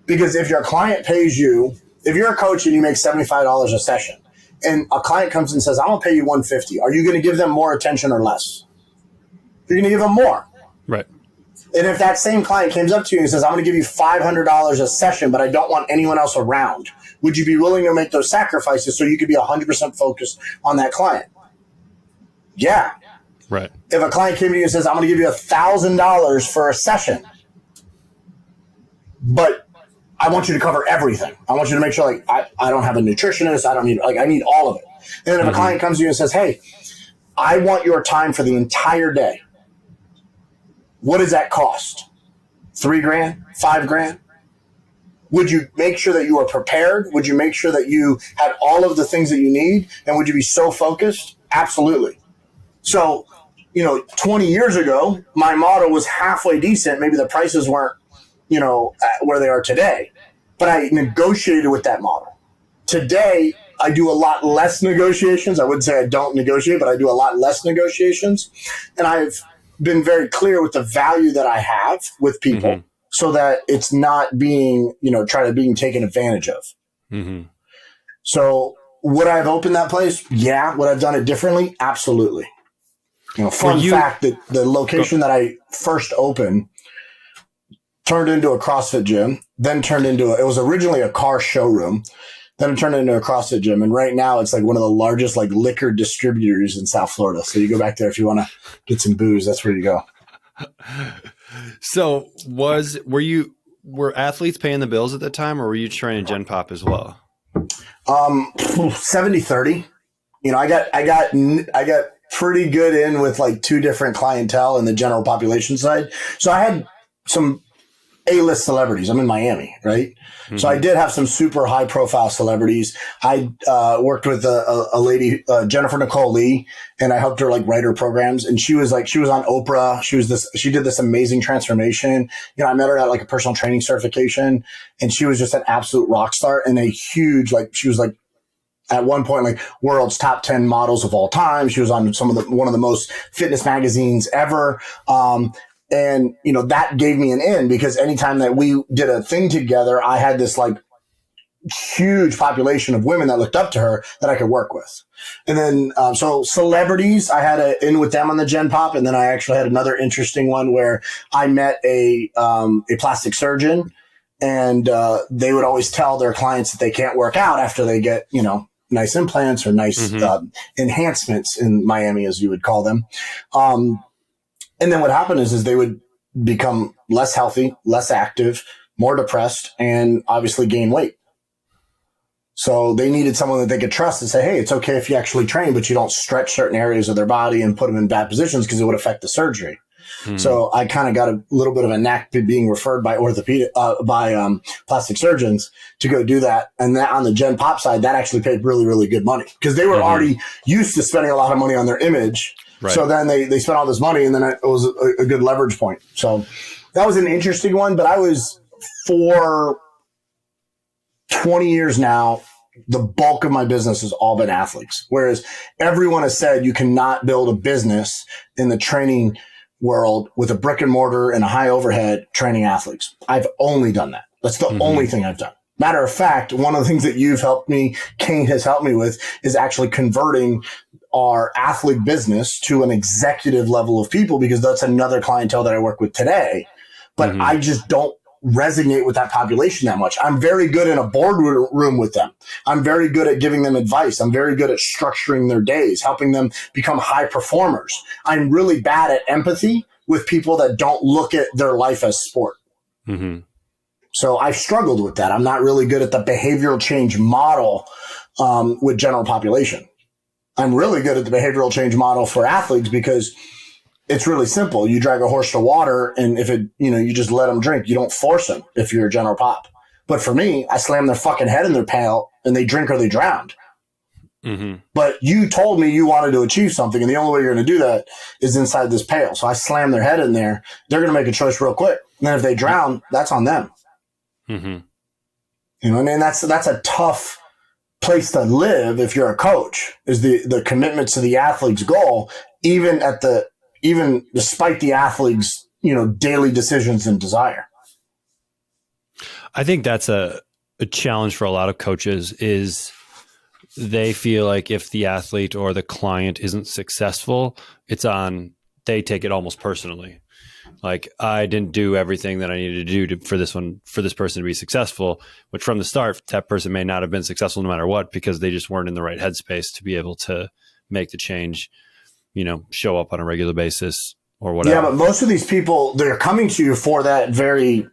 Because if your client pays you, if you're a coach and you make $75 a session and a client comes and says, I'm going to pay you $150, are you going to give them more attention or less? You're going to give them more. Right. And if that same client comes up to you and says, I'm going to give you $500 a session, but I don't want anyone else around, would you be willing to make those sacrifices so you could be 100% focused on that client? Yeah. Right. If a client came to you and says, I'm going to give you $1,000 for a session, but I want you to cover everything. I want you to make sure like I don't have a nutritionist. I don't need, like, I need all of it. And then if a client comes to you and says, hey, I want your time for the entire day. What does that cost? $3,000, $5,000? Would you make sure that you are prepared? Would you make sure that you had all of the things that you need? And would you be so focused? Absolutely. So, 20 years ago, my model was halfway decent. Maybe the prices weren't, where they are today. But I negotiated with that model. Today, I do a lot less negotiations. I wouldn't say I don't negotiate, but I do a lot less negotiations. And I've been very clear with the value that I have with people so that it's not being, being taken advantage of. So would I have opened that place? Yeah. Would I have done it differently? Absolutely. Fun fact that the location that I first opened turned into a CrossFit gym, then turned into it was originally a car showroom. Then it turned into a CrossFit gym. And right now it's like one of the largest like liquor distributors in South Florida. So you go back there if you want to get some booze, that's where you go. So were athletes paying the bills at the time, or were you training Gen Pop as well? 70-30. I got pretty good in with like two different clientele in the general population side. So I had some A-list celebrities. I'm in Miami, right? So I did have some super high profile celebrities. I worked with a lady, Jennifer Nicole Lee, and I helped her like write her programs. And she was on Oprah. She did this amazing transformation. I met her at like a personal training certification, and she was just an absolute rock star and a huge, she was like, at one point, like world's top 10 models of all time. She was on one of the most fitness magazines ever. And, that gave me an in because anytime that we did a thing together, I had this like huge population of women that looked up to her that I could work with. And then, so celebrities, I had an in with them on the Gen Pop. And then I actually had another interesting one where I met a plastic surgeon, and they would always tell their clients that they can't work out after they get, nice implants or nice enhancements in Miami, as you would call them. And then what happened is they would become less healthy, less active, more depressed, and obviously gain weight. So they needed someone that they could trust and say, hey, it's okay if you actually train, but you don't stretch certain areas of their body and put them in bad positions because it would affect the surgery. So I kind of got a little bit of a knack to being referred by plastic surgeons to go do that. And that on the Gen Pop side, that actually paid really, really good money because they were already used to spending a lot of money on their image. Right. So then they spent all this money, and then it was a good leverage point. So that was an interesting one. But I was, for 20 years now, the bulk of my business has all been athletes. Whereas everyone has said you cannot build a business in the training world with a brick and mortar and a high overhead training athletes. I've only done that. That's the only thing I've done. Matter of fact, one of the things that Kane has helped me with is actually converting our athlete business to an executive level of people, because that's another clientele that I work with today. But I just don't resonate with that population that much. I'm very good in a boardroom with them. I'm very good at giving them advice. I'm very good at structuring their days, helping them become high performers. I'm really bad at empathy with people that don't look at their life as sport. Mm-hmm. So I've struggled with that. I'm not really good at the behavioral change model with general population. I'm really good at the behavioral change model for athletes because it's really simple. You drag a horse to water, and if it, you just let them drink. You don't force them if you're a general pop. But for me, I slam their fucking head in their pail, and they drink or they drown. Mm-hmm. But you told me you wanted to achieve something, and the only way you're going to do that is inside this pail. So I slam their head in there. They're going to make a choice real quick. And then if they drown, that's on them. Mm-hmm. You know what I mean? That's a tough place to live if you're a coach, is the commitment to the athlete's goal, even despite the athlete's, daily decisions and desire. I think that's a challenge for a lot of coaches is they feel like if the athlete or the client isn't successful, they take it almost personally. Like, I didn't do everything that I needed to do for this person to be successful, which from the start, that person may not have been successful no matter what, because they just weren't in the right headspace to be able to make the change, show up on a regular basis or whatever. Yeah, but most of these people, they're coming to you for that very,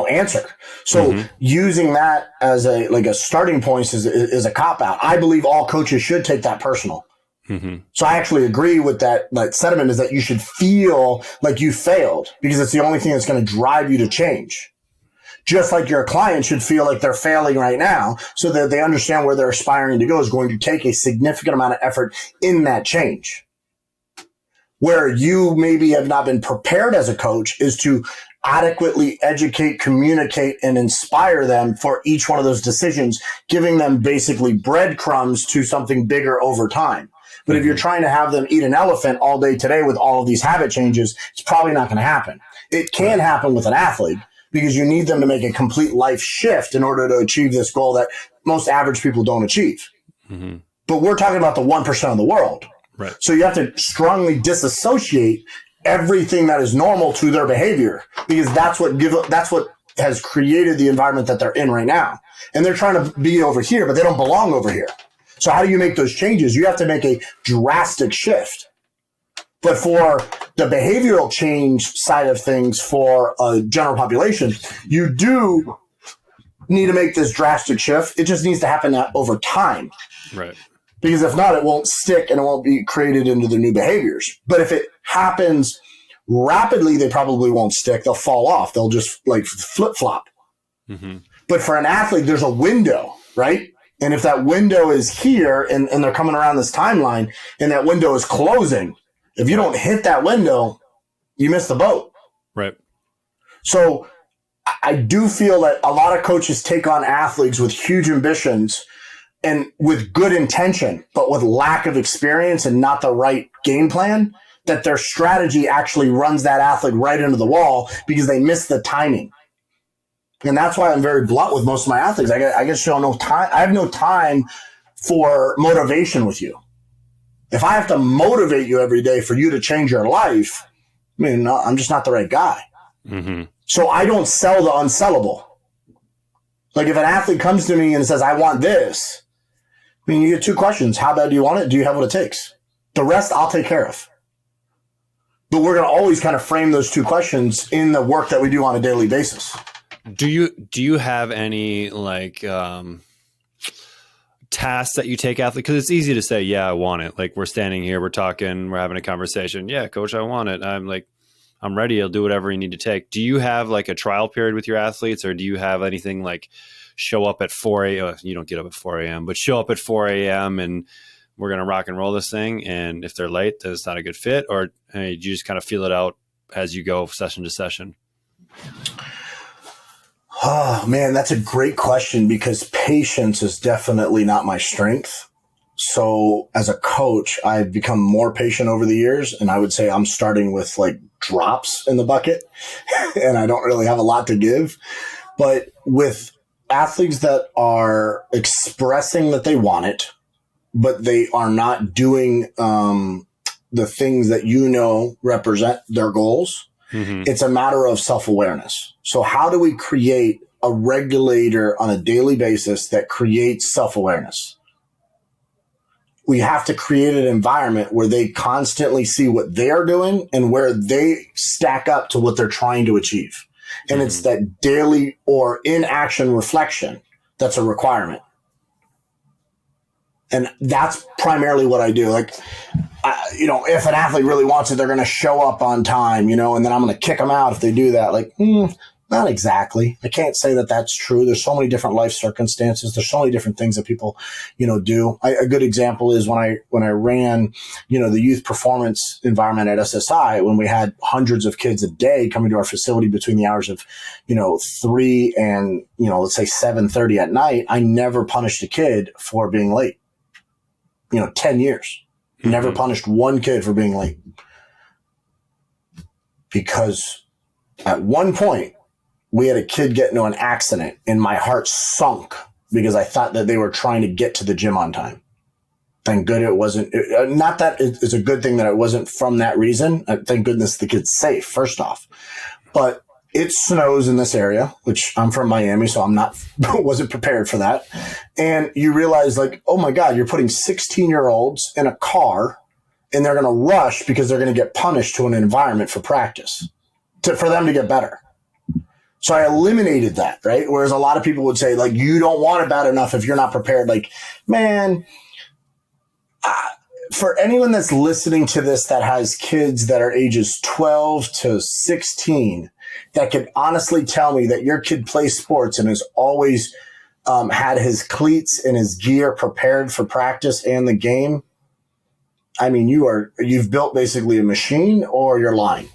answer. So using that as a starting point is a cop out. I believe all coaches should take that personal. Mm-hmm. So I actually agree with that sentiment, is that you should feel like you failed, because it's the only thing that's going to drive you to change. Just like your client should feel like they're failing right now, so that they understand where they're aspiring to go is going to take a significant amount of effort in that change. Where you maybe have not been prepared as a coach is to adequately educate, communicate, and inspire them for each one of those decisions, giving them basically breadcrumbs to something bigger over time. But if you're trying to have them eat an elephant all day today with all of these habit changes, it's probably not going to happen. It can happen with an athlete, because you need them to make a complete life shift in order to achieve this goal that most average people don't achieve. Mm-hmm. But we're talking about the 1% of the world. Right. So you have to strongly disassociate everything that is normal to their behavior, because that's what has created the environment that they're in right now. And they're trying to be over here, but they don't belong over here. So how do you make those changes? You have to make a drastic shift. But for the behavioral change side of things for a general population, you do need to make this drastic shift. It just needs to happen over time. Right. Because if not, it won't stick and it won't be created into the new behaviors. But if it happens rapidly, they probably won't stick. They'll fall off. They'll just flip-flop. Mm-hmm. But for an athlete, there's a window, right? And if that window is here and they're coming around this timeline and that window is closing, if you don't hit that window, you miss the boat. Right. So I do feel that a lot of coaches take on athletes with huge ambitions and with good intention, but with lack of experience and not the right game plan, that their strategy actually runs that athlete right into the wall because they miss the timing. And that's why I'm very blunt with most of my athletes. I get shown no time. I have no time for motivation with you. If I have to motivate you every day for you to change your life, I'm just not the right guy. Mm-hmm. So I don't sell the unsellable. Like, if an athlete comes to me and says, I want this, you get two questions. How bad do you want it? Do you have what it takes? The rest I'll take care of. But we're going to always kind of frame those two questions in the work that we do on a daily basis. Do you have any tasks that you take athletes? Because it's easy to say, yeah, I want it. Like, we're standing here, we're talking, we're having a conversation. Yeah, coach, I want it. I'm ready. I'll do whatever you need to take. Do you have like a trial period with your athletes, or do you have anything like show up at 4 a.m.? You don't get up at 4 a.m., but show up at 4 a.m. and we're going to rock and roll this thing. And if they're late, then it's not a good fit. Or do you just kind of feel it out as you go session to session? Oh, man, that's a great question, because patience is definitely not my strength. So as a coach, I've become more patient over the years, and I would say I'm starting with drops in the bucket and I don't really have a lot to give. But with athletes that are expressing that they want it, but they are not doing the things that represent their goals, It's a matter of self-awareness. So how do we create a regulator on a daily basis that creates self-awareness? We have to create an environment where they constantly see what they're doing and where they stack up to what they're trying to achieve. And it's that daily or in-action reflection that's a requirement. And that's primarily what I do. Like, if an athlete really wants it, they're going to show up on time, and then I'm going to kick them out if they do that. Like, not exactly. I can't say that that's true. There's so many different life circumstances. There's so many different things that people, do. A good example is when I ran, the youth performance environment at SSI, when we had hundreds of kids a day coming to our facility between the hours of, 3 and, let's say 7:30 at night. I never punished a kid for being late. 10 years. Never punished one kid for being late. Because at one point, we had a kid get into an accident and my heart sunk because I thought that they were trying to get to the gym on time. Thank good it wasn't. Not that it's a good thing that it wasn't from that reason. Thank goodness the kid's safe, first off. But it snows in this area, which I'm from Miami, so wasn't prepared for that. And you realize, like, oh my God, you're putting 16-year-olds in a car and they're going to rush because they're going to get punished to an environment for practice for them to get better. So I eliminated that, right? Whereas a lot of people would say, like, you don't want it bad enough if you're not prepared. Like, man, for anyone that's listening to this that has kids that are ages 12 to 16, that could honestly tell me that your kid plays sports and has always had his cleats and his gear prepared for practice and the game, I mean, you've built basically a machine, or you're lying.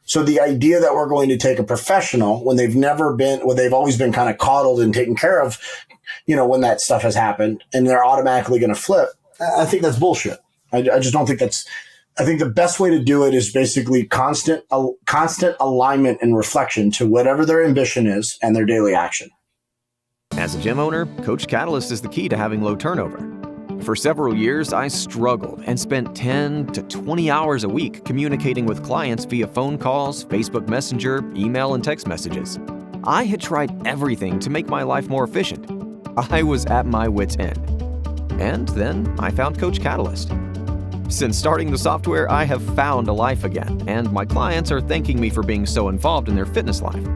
So the idea that we're going to take a professional when they've always been kind of coddled and taken care of, when that stuff has happened, and they're automatically going to flip, I think that's bullshit. I just don't think I think the best way to do it is basically constant alignment and reflection to whatever their ambition is and their daily action. As a gym owner, Coach Catalyst is the key to having low turnover. For several years, I struggled and spent 10 to 20 hours a week communicating with clients via phone calls, Facebook Messenger, email, and text messages. I had tried everything to make my life more efficient. I was at my wit's end. And then I found Coach Catalyst. Since starting the software, I have found a life again, and my clients are thanking me for being so involved in their fitness life.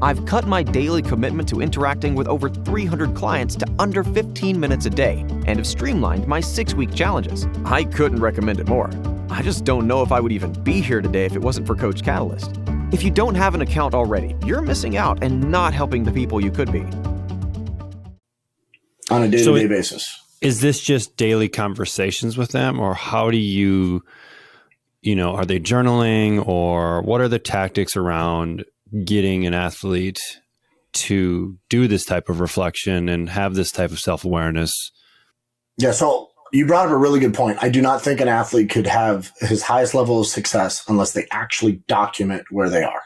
I've cut my daily commitment to interacting with over 300 clients to under 15 minutes a day and have streamlined my 6-week challenges. I couldn't recommend it more. I just don't know if I would even be here today if it wasn't for Coach Catalyst. If you don't have an account already, you're missing out and not helping the people you could be. On a day-to-day basis. Is this just daily conversations with them, or how do you, are they journaling, or what are the tactics around getting an athlete to do this type of reflection and have this type of self-awareness? Yeah, so you brought up a really good point. I do not think an athlete could have his highest level of success unless they actually document where they are.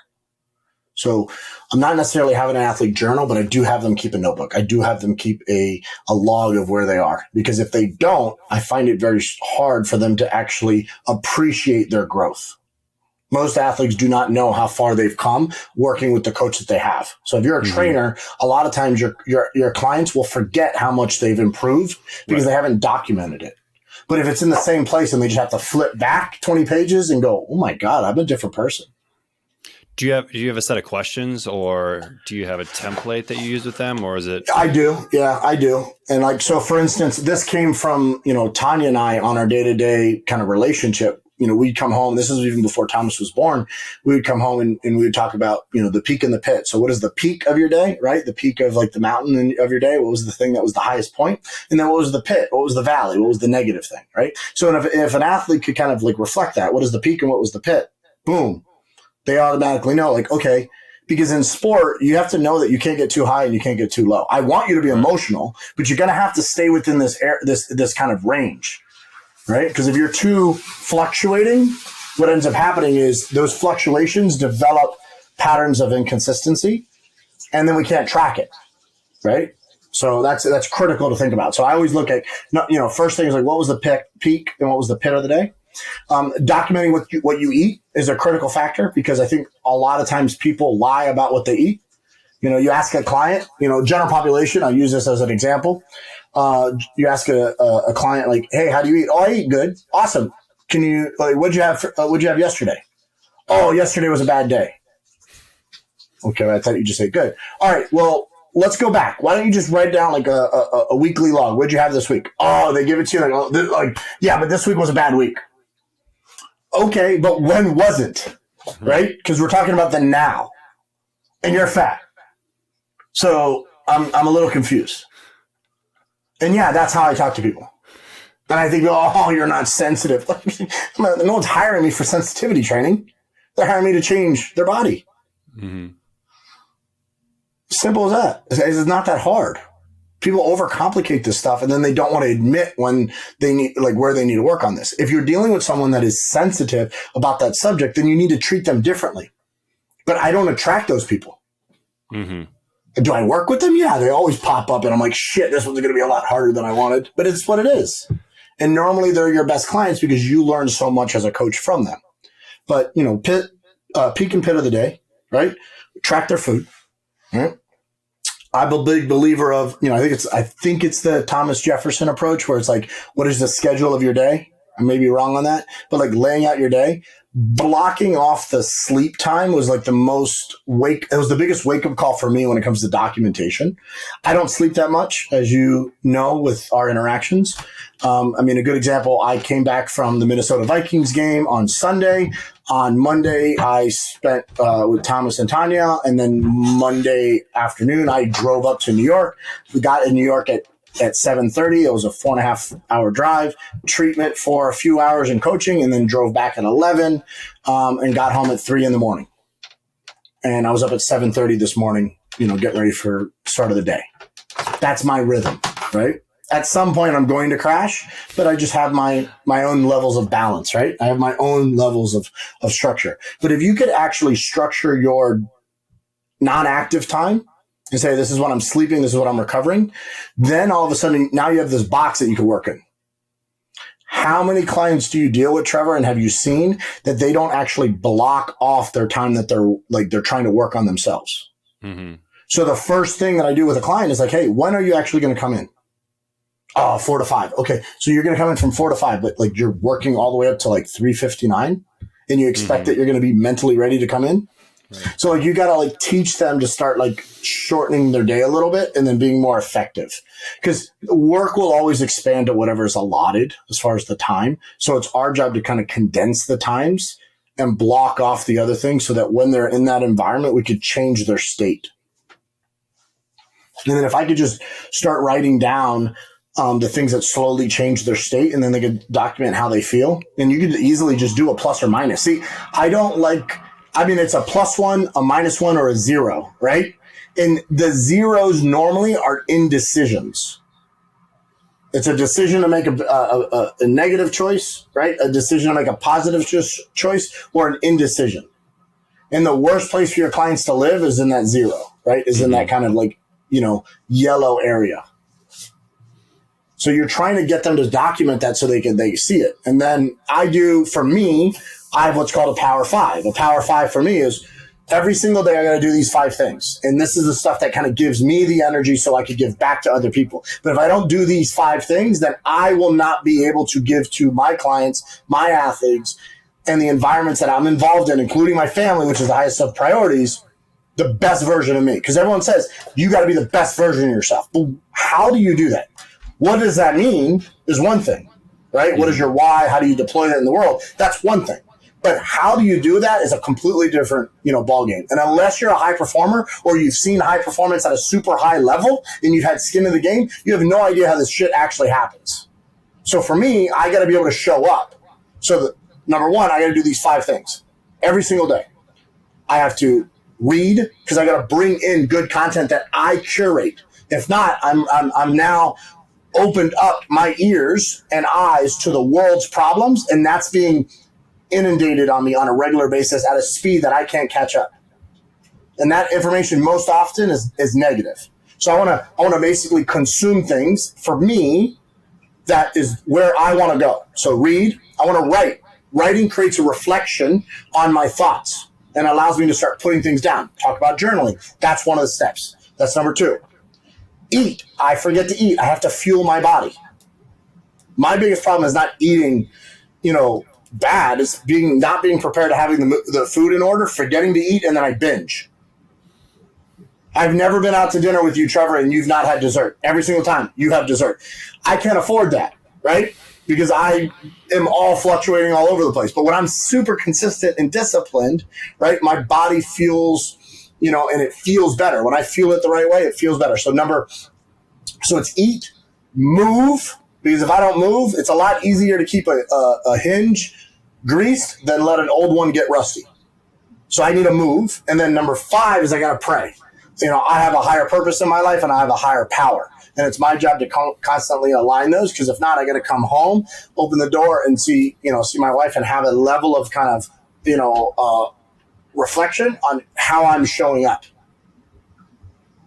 So I'm not necessarily having an athlete journal, but I do have them keep a notebook. I do have them keep a log of where they are, because if they don't, I find it very hard for them to actually appreciate their growth. Most athletes do not know how far they've come working with the coach that they have. So if you're a trainer, a lot of times your clients will forget how much they've improved because they haven't documented it. But if it's in the same place and they just have to flip back 20 pages and go, oh my God, I'm a different person. Do you have a set of questions, or do you have a template that you use with them, or is it? I do. Yeah, I do. And so for instance, this came from, Tanya and I on our day-to-day kind of relationship. We'd come home. This is even before Thomas was born. We would come home and we would talk about, the peak and the pit. So what is the peak of your day, right? The peak of like the mountain of your day. What was the thing that was the highest point? And then what was the pit? What was the valley? What was the negative thing, right? So if an athlete could kind of like reflect that, what is the peak and what was the pit? Boom. They automatically know, like, okay, because in sport, you have to know that you can't get too high and you can't get too low. I want you to be emotional, but you're going to have to stay within this kind of range, right? Because if you're too fluctuating, what ends up happening is those fluctuations develop patterns of inconsistency, and then we can't track it, right? So that's critical to think about. So I always look at, first thing is like, what was the peak and what was the pit of the day? Documenting what you eat is a critical factor, because I think a lot of times people lie about what they eat. You ask a client, general population, I'll use this as an example. You ask a client like, hey, how do you eat? Oh, I eat good. Awesome. Can you, what'd you have yesterday? Oh, yesterday was a bad day. Okay. I thought you just said good. All right. Well, let's go back. Why don't you just write down like a weekly log? What'd you have this week? Oh, they give it to you yeah, but this week was a bad week. Okay. But when was it? Right? Because we're talking about the now, and you're fat. So I'm a little confused. And yeah, that's how I talk to people. And I think, oh, you're not sensitive. No one's hiring me for sensitivity training. They're hiring me to change their body. Mm-hmm. Simple as that. It's not that hard. People overcomplicate this stuff, and then they don't want to admit when they need, where they need to work on this. If you're dealing with someone that is sensitive about that subject, then you need to treat them differently. But I don't attract those people. Mm-hmm. Do I work with them? Yeah, they always pop up, and I'm like, shit, this one's going to be a lot harder than I wanted. But it's what it is. And normally they're your best clients because you learn so much as a coach from them. But, peak and pit of the day, right? Track their food. Right? I'm a big believer of, I think it's the Thomas Jefferson approach, where it's like, what is the schedule of your day? I may be wrong on that, but laying out your day. Blocking off the sleep time was it was the biggest wake-up call for me when it comes to documentation. I don't sleep that much, as you know, with our interactions. A good example, I came back from the Minnesota Vikings game on Sunday. On Monday, I spent with Thomas and Tanya, and then Monday afternoon, I drove up to New York. We got in New York at 7:30. It was a 4.5 hour drive, treatment for a few hours in coaching, and then drove back at 11 and got home at 3 a.m. And I was up at 7:30 this morning, getting ready for start of the day. That's my rhythm, right? At some point I'm going to crash, but I just have my own levels of balance, right? I have my own levels of structure. But if you could actually structure your non-active time and say, this is when I'm sleeping, this is what I'm recovering, then all of a sudden, now you have this box that you can work in. How many clients do you deal with, Trevor, and have you seen that they don't actually block off their time that they're trying to work on themselves? Mm-hmm. So the first thing that I do with a client is hey, when are you actually going to come in? 4 to 5. Okay. So you're going to come in from 4 to 5, but you're working all the way up to 3:59, and you expect that you're going to be mentally ready to come in. Right. So you got to teach them to start shortening their day a little bit and then being more effective, because work will always expand to whatever is allotted as far as the time. So it's our job to kind of condense the times and block off the other things so that when they're in that environment, we could change their state. And then if I could just start writing down the things that slowly change their state, and then they could document how they feel, and you could easily just do a plus or minus. See, it's a +1, a -1, or a 0, right? And the zeros normally are indecisions. It's a decision to make a negative choice, right? A decision to make a positive choice, or an indecision. And the worst place for your clients to live is in that 0, right? Is in that kind of yellow area. So you're trying to get them to document that so they see it. And then I have what's called a Power 5. A Power 5 for me is every single day I got to do these 5 things. And this is the stuff that kind of gives me the energy so I could give back to other people. But if I don't do these 5 things, then I will not be able to give to my clients, my athletes, and the environments that I'm involved in, including my family, which is the highest of priorities, the best version of me. Because everyone says, you got to be the best version of yourself. But how do you do that? What does that mean is one thing, right? What is your why? How do you deploy that in the world? That's one thing. But how do you do that is a completely different, ballgame. And unless you're a high performer or you've seen high performance at a super high level and you've had skin in the game, you have no idea how this shit actually happens. So for me, I got to be able to show up. So number one, I got to do these 5 things every single day. I have to read, because I got to bring in good content that I curate. If not, I'm now opened up my ears and eyes to the world's problems, and that's being inundated on me on a regular basis at a speed that I can't catch up. And that information most often is negative. So I want to basically consume things for me that is where I want to go. So read, I want to write. Writing creates a reflection on my thoughts and allows me to start putting things down. Talk about journaling. That's one of the steps. That's number 2. Eat. I forget to eat. I have to fuel my body. My biggest problem is not eating, bad. It's not being prepared to having the food in order, forgetting to eat, and then I binge. I've never been out to dinner with you, Trevor, and you've not had dessert. Every single time you have dessert. I can't afford that, right? Because I am all fluctuating all over the place. But when I'm super consistent and disciplined, right, my body feels, and it feels better. When I feel it the right way, it feels better. So it's eat, move, because if I don't move, it's a lot easier to keep a hinge greased than let an old one get rusty. So I need to move. And then number 5 is I got to pray. I have a higher purpose in my life and I have a higher power. And it's my job to constantly align those, because if not, I got to come home, open the door and see my wife and have a level of kind of, reflection on how I'm showing up.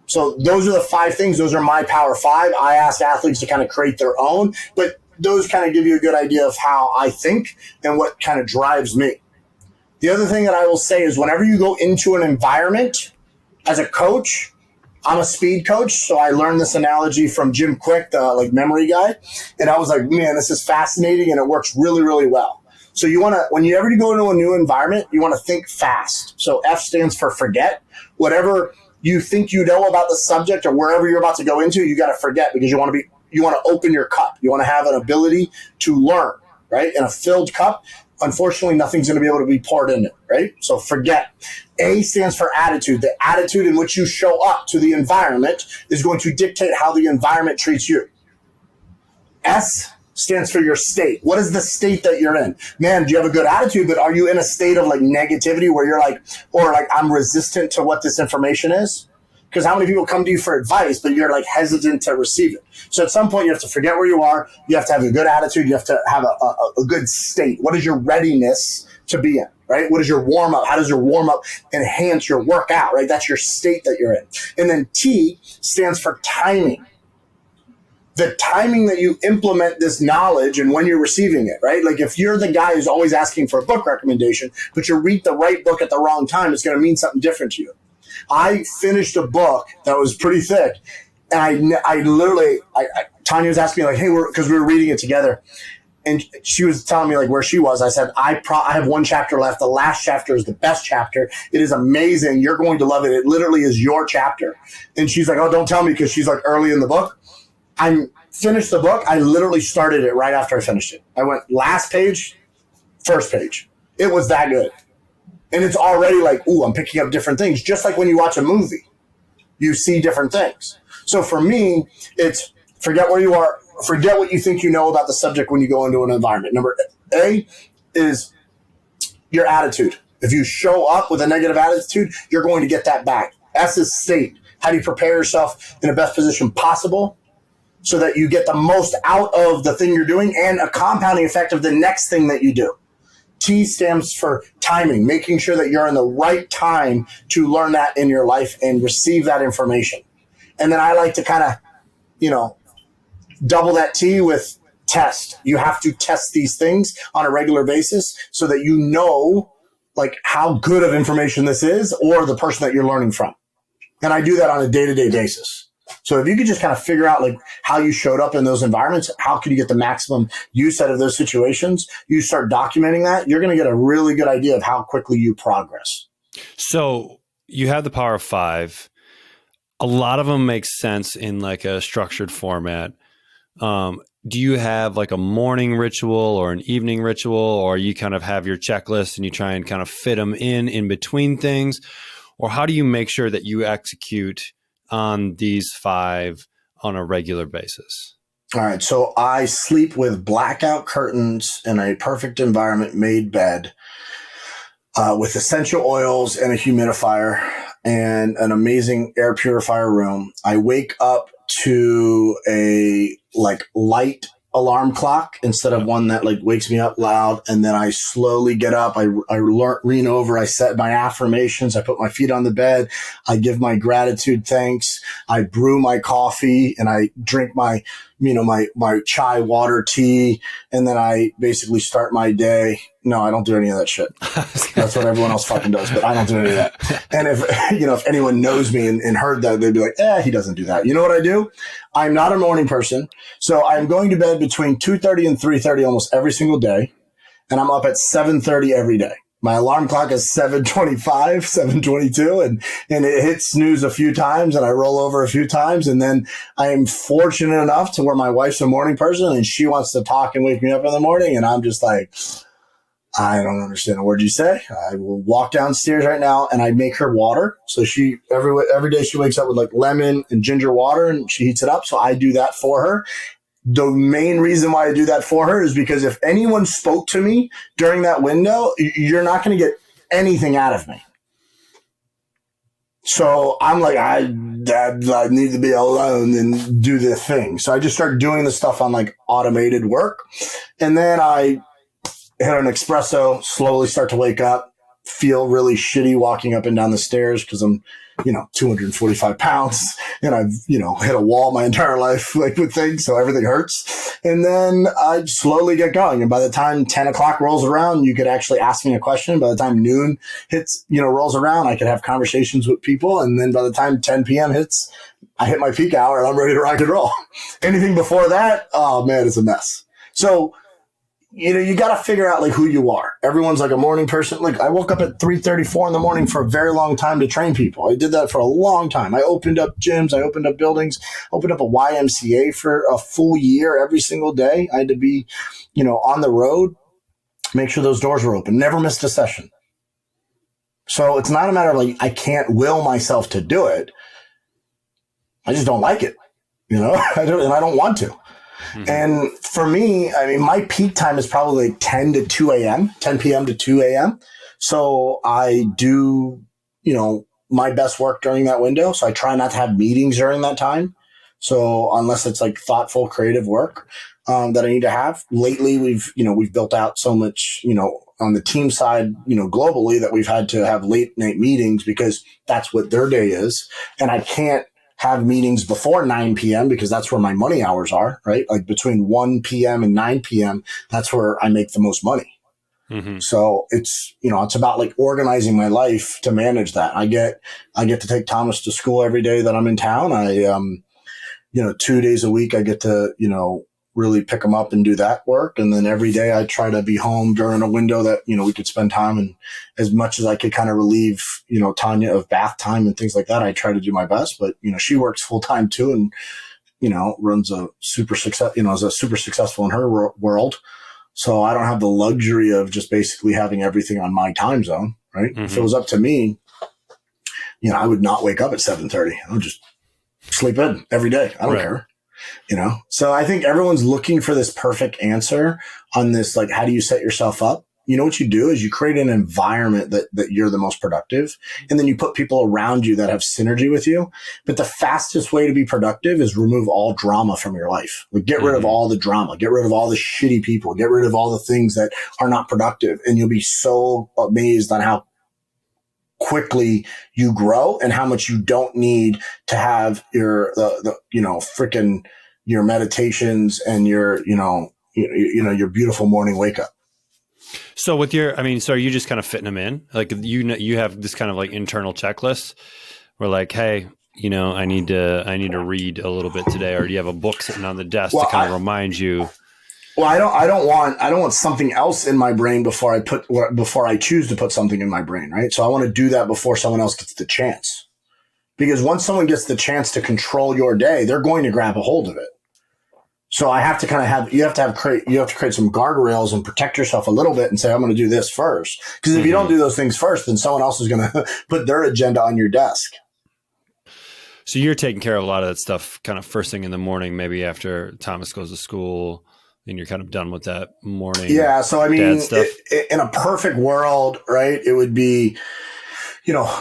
So those are the 5 things. Those are my power 5. I ask athletes to kind of create their own, but those kind of give you a good idea of how I think and what kind of drives me. The other thing that I will say is whenever you go into an environment as a coach, I'm a speed coach, so I learned this analogy from Jim Quick, the memory guy, and I was like, man, this is fascinating, and it works really, really well. So whenever you go into a new environment, you want to think fast. So F stands for forget. Whatever you think you know about the subject or wherever you're about to go into, you got to forget, because you want to open your cup. You want to have an ability to learn, right? In a filled cup, unfortunately, nothing's going to be able to be poured in it, right? So forget. A stands for attitude. The attitude in which you show up to the environment is going to dictate how the environment treats you. S stands for your state. What is the state that you're in? Man, do you have a good attitude, but are you in a state of negativity where you're I'm resistant to what this information is? Because how many people come to you for advice, but you're hesitant to receive it? So at some point you have to forget where you are. You have to have a good attitude. You have to have a good state. What is your readiness to be in, right? What is your warm up? How does your warm up enhance your workout, right? That's your state that you're in. And then T stands for timing. The timing that you implement this knowledge and when you're receiving it, right? If you're the guy who's always asking for a book recommendation, but you read the right book at the wrong time, it's going to mean something different to you. I finished a book that was pretty thick, and I literally, Tanya was asking me hey, because we were reading it together, and she was telling me where she was. I said, I have 1 chapter left. The last chapter is the best chapter. It is amazing. You're going to love it. It literally is your chapter. And she's like, oh, don't tell me, because she's early in the book. I finished the book. I literally started it right after I finished it. I went last page, first page. It was that good. And it's already ooh, I'm picking up different things. Just like when you watch a movie, you see different things. So for me, it's forget where you are, forget what you think you know about the subject when you go into an environment. Number A is your attitude. If you show up with a negative attitude, you're going to get that back. S is state. How do you prepare yourself in the best position possible so that you get the most out of the thing you're doing and a compounding effect of the next thing that you do? T stands for timing, making sure that you're in the right time to learn that in your life and receive that information. And then I like to kind of, double that T with test. You have to test these things on a regular basis so that you know how good of information this is or the person that you're learning from. And I do that on a day-to-day basis. So if you could just kind of figure out how you showed up in those environments, how can you get the maximum use out of those situations, you start documenting that, you're going to get a really good idea of how quickly you progress. So you have the power of 5. A lot of them make sense in a structured format. Do you have a morning ritual or an evening ritual, or you kind of have your checklist and you try and kind of fit them in between things? Or how do you make sure that you execute on these 5 on a regular basis? All right. So I sleep with blackout curtains in a perfect environment made bed with essential oils and a humidifier and an amazing air purifier room. I wake up to a light alarm clock instead of one that wakes me up loud. And then I slowly get up. I lean over. I set my affirmations. I put my feet on the bed. I give my gratitude thanks. I brew my coffee and I drink my chai water tea. And then I basically start my day No, I don't do any of that shit. That's what everyone else fucking does, but I don't do any of that. And if anyone knows me and heard that, they'd be like, he doesn't do that. You know what I do? I'm not a morning person. So I'm going to bed between 2:30 and 3:30 almost every single day. And I'm up at 7:30 every day. My alarm clock is 7:25, 7:22, and it hits snooze a few times and I roll over a few times. And then I am fortunate enough to where my wife's a morning person and she wants to talk and wake me up in the morning. And I'm just like, I don't understand a word you say. I will walk downstairs right now and I make her water. So she, every day she wakes up with like lemon and ginger water and she heats it up. So I do that for her. The main reason why I do that for her is because if anyone spoke to me during that window, you're not going to get anything out of me. So I'm like, I need to be alone and do this thing. So I just start doing the stuff on like automated work. And then I hit an espresso, slowly start to wake up, feel really shitty walking up and down the stairs because I'm, 245 pounds and I've, hit a wall my entire life, like with things. So everything hurts. And then I slowly get going. And by the time 10 o'clock rolls around, you could actually ask me a question. By the time noon hits, rolls around, I could have conversations with people. And then by the time 10 p.m. hits, I hit my peak hour and I'm ready to rock and roll. Anything before that, oh man, it's a mess. So, you got to figure out like who you are. Everyone's like a morning person. Like I woke up at 3:34 in the morning for a very long time to train people. I did that for a long time. I opened up gyms. I opened up buildings, opened up a YMCA for a full year every single day. I had to be, on the road, make sure those doors were open. Never missed a session. So it's not a matter of like, I can't will myself to do it. I just don't like it, and I don't want to. Mm-hmm. And for me, I mean, my peak time is probably like 10 p.m. to 2 a.m. So I do, my best work during that window. So I try not to have meetings during that time. So unless it's like thoughtful, creative work that I need to have. Lately, we've built out so much, on the team side, globally that we've had to have late night meetings because that's what their day is. And I can't have meetings before 9 p.m. because that's where my money hours are, right? Like between 1 p.m. and 9 p.m., that's where I make the most money. Mm-hmm. So it's, it's about like organizing my life to manage that. I get to take Thomas to school every day that I'm in town. I, 2 days a week, I get to, really pick him up and do that work. And then every day I try to be home during a window that, we could spend time. And as much as I could kind of relieve, Tanya of bath time and things like that, I try to do my best. But, she works full time too. And, runs a super success, is a super successful in her world. So I don't have the luxury of just basically having everything on my time zone. Right. Mm-hmm. If it was up to me, I would not wake up at 7:30. I would just sleep in every day. I don't care. So I think everyone's looking for this perfect answer on this, like, how do you set yourself up? What you do is you create an environment that you're the most productive. And then you put people around you that have synergy with you. But the fastest way to be productive is remove all drama from your life. Like get rid of all the drama, get rid of all the shitty people, get rid of all the things that are not productive. And you'll be so amazed on how quickly you grow and how much you don't need to have your, freaking your meditations and your, your beautiful morning wake up. So with so are you just kind of fitting them in? Like you have this kind of like internal checklist where like, hey, I need to read a little bit today, or do you have a book sitting on the desk to kind of remind you? Well, I don't want something else in my brain before I choose to put something in my brain, right? So I want to do that before someone else gets the chance. Because once someone gets the chance to control your day, they're going to grab a hold of it. So I have to you have to create some guardrails and protect yourself a little bit and say, I'm going to do this first. Because if you don't do those things first, then someone else is going to put their agenda on your desk. So you're taking care of a lot of that stuff kind of first thing in the morning, maybe after Thomas goes to school. And you're kind of done with that morning. Yeah. So, I mean, in a perfect world, right, it would be,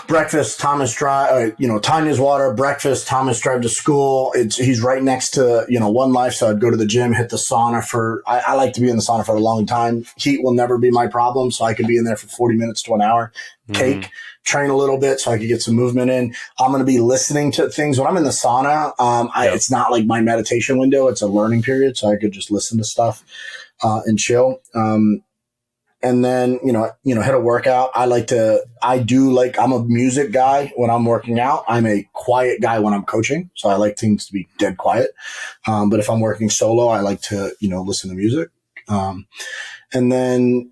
breakfast, Thomas drive, Tanya's water, breakfast, Thomas drive to school. He's right next to, One Life. So I'd go to the gym, hit the sauna I like to be in the sauna for a long time. Heat will never be my problem. So I could be in there for 40 minutes to an hour, train a little bit so I could get some movement in. I'm going to be listening to things when I'm in the sauna. It's not like my meditation window. It's a learning period. So I could just listen to stuff, and chill. and then, hit a workout. I'm a music guy when I'm working out. I'm a quiet guy when I'm coaching. So I like things to be dead quiet. But if I'm working solo, I like to, listen to music. And then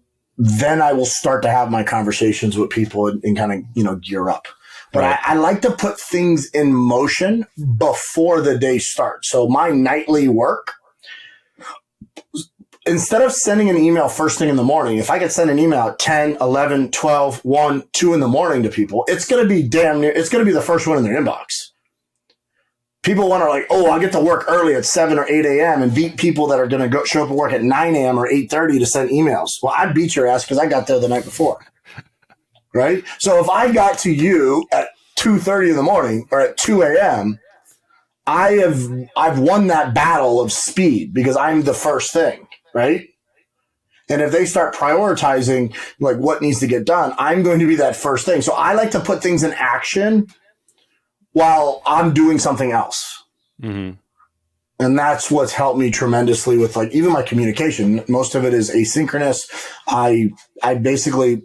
I will start to have my conversations with people and kind of, gear up. But right. I like to put things in motion before the day starts. So my nightly work, instead of sending an email first thing in the morning, if I could send an email at 10, 11, 12, 1, 2 in the morning to people, it's going to be it's going to be the first one in their inbox. People want to I get to work early at 7 or 8 a.m. and beat people that are going to show up at work at 9 a.m. or 8:30 to send emails. Well, I beat your ass because I got there the night before. Right? So if I got to you at 2:30 in the morning or at 2 a.m., I've won that battle of speed because I'm the first thing, right? And if they start prioritizing what needs to get done, I'm going to be that first thing. So I like to put things in action while I'm doing something else. Mm-hmm. And that's what's helped me tremendously with even my communication. Most of it is asynchronous. I basically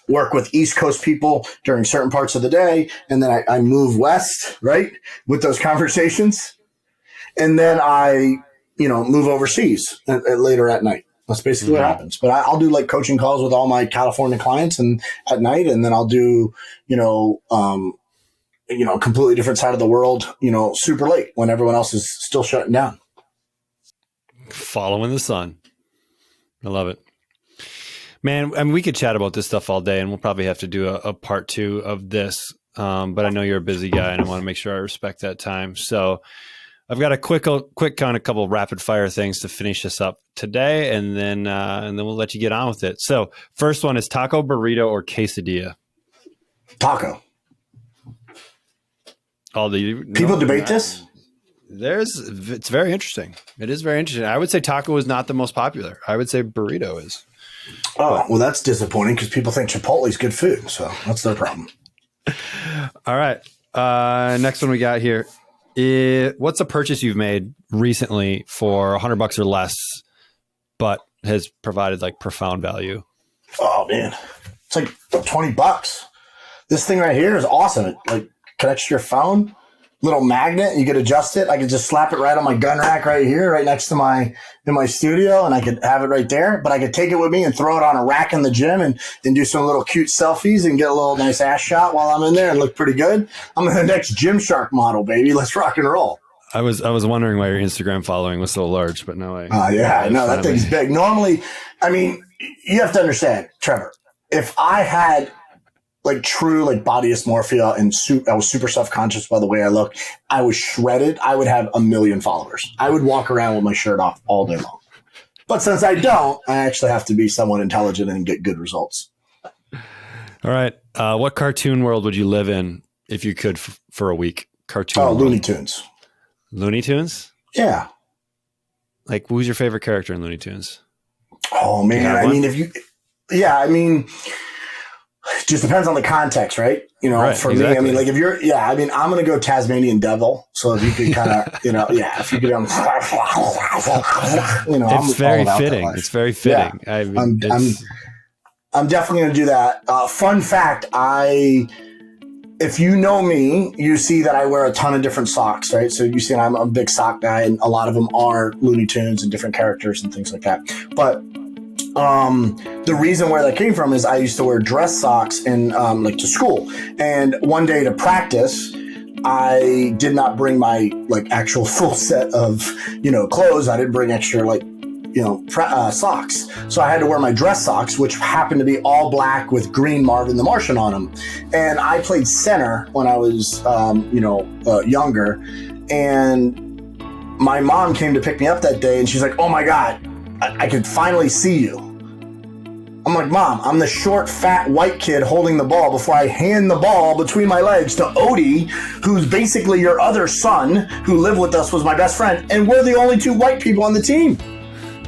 work with East Coast people during certain parts of the day. And then I move west, right, with those conversations. And then I, move overseas later at night. That's basically what happens. But I'll do coaching calls with all my California clients and at night. And then I'll do, completely different side of the world, super late when everyone else is still shutting down. Following the sun. I love it. Man, I mean, we could chat about this stuff all day, and we'll probably have to do a part 2 of this. But I know you're a busy guy, and I want to make sure I respect that time. So I've got a quick kind of couple rapid fire things to finish this up today, and then we'll let you get on with it. So first one is taco, burrito, or quesadilla. Taco. People debate this? It's very interesting. It is very interesting. I would say taco is not the most popular. I would say burrito is. Oh, well, that's disappointing because people think Chipotle is good food. So that's their problem. All right. Next one we got here. What's a purchase you've made recently for $100 or less, but has provided profound value? Oh, man. It's $20. This thing right here is awesome. It connects to your phone. Little magnet, you could adjust it. I could just slap it right on my gun rack right here, right next to in my studio, and I could have it right there. But I could take it with me and throw it on a rack in the gym and do some little cute selfies and get a little nice ass shot while I'm in there and look pretty good. I'm the next Gymshark model, baby. Let's rock and roll. I was wondering why your Instagram following was so large, but now that thing's big. Normally, I mean, you have to understand, Trevor, if I had true body dysmorphia and I was super self-conscious by the way I look, I was shredded, I would have 1 million followers. I would walk around with my shirt off all day long. But since I don't, I actually have to be somewhat intelligent and get good results. All right. What cartoon world would you live in if you could for a week? Cartoon world. Looney Tunes. Looney Tunes? Yeah. Who's your favorite character in Looney Tunes? Oh, man. I mean, it just depends on the context, right? Right, for exactly. me, I mean, I'm going to go Tasmanian Devil. So if you could kind of, if you could, it's very fitting. It's very fitting. Yeah. I'm definitely going to do that. Fun fact, if you know me, you see that I wear a ton of different socks, right? So you see I'm a big sock guy, and a lot of them are Looney Tunes and different characters and things like that. But the reason where that came from is I used to wear dress socks in to school, and one day to practice, I did not bring my actual full set of clothes. I didn't bring extra socks, so I had to wear my dress socks, which happened to be all black with green Marvin the Martian on them. And I played center when I was younger, and my mom came to pick me up that day, and she's like, "Oh my God, I could finally see you." I'm like, "Mom, I'm the short, fat, white kid holding the ball before I hand the ball between my legs to Odie, who's basically your other son, who lived with us, was my best friend, and we're the only 2 white people on the team.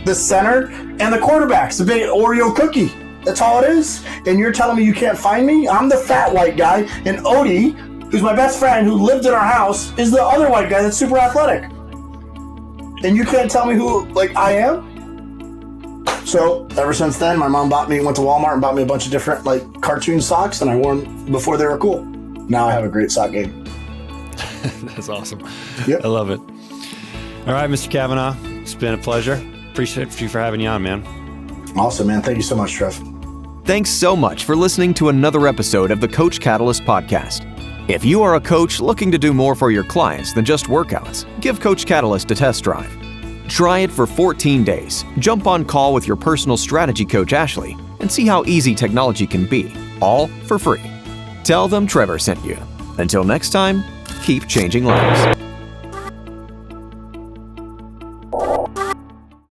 The center and the quarterback's a big Oreo cookie. That's all it is. And you're telling me you can't find me? I'm the fat white guy, and Odie, who's my best friend, who lived in our house, is the other white guy that's super athletic. And you can't tell me who I am?" So ever since then, my mom went to Walmart and bought me a bunch of different like cartoon socks, and I wore them before they were cool. Now I have a great sock game. That's awesome. Yep. I love it. All right, Mr. Kavanaugh, it's been a pleasure. Appreciate you for having you on, man. Awesome, man. Thank you so much, Trev. Thanks so much for listening to another episode of the Coach Catalyst podcast. If you are a coach looking to do more for your clients than just workouts, give Coach Catalyst a test drive. Try it for 14 days. Jump on call with your personal strategy coach, Ashley, and see how easy technology can be, all for free. Tell them Trevor sent you. Until next time, keep changing lives.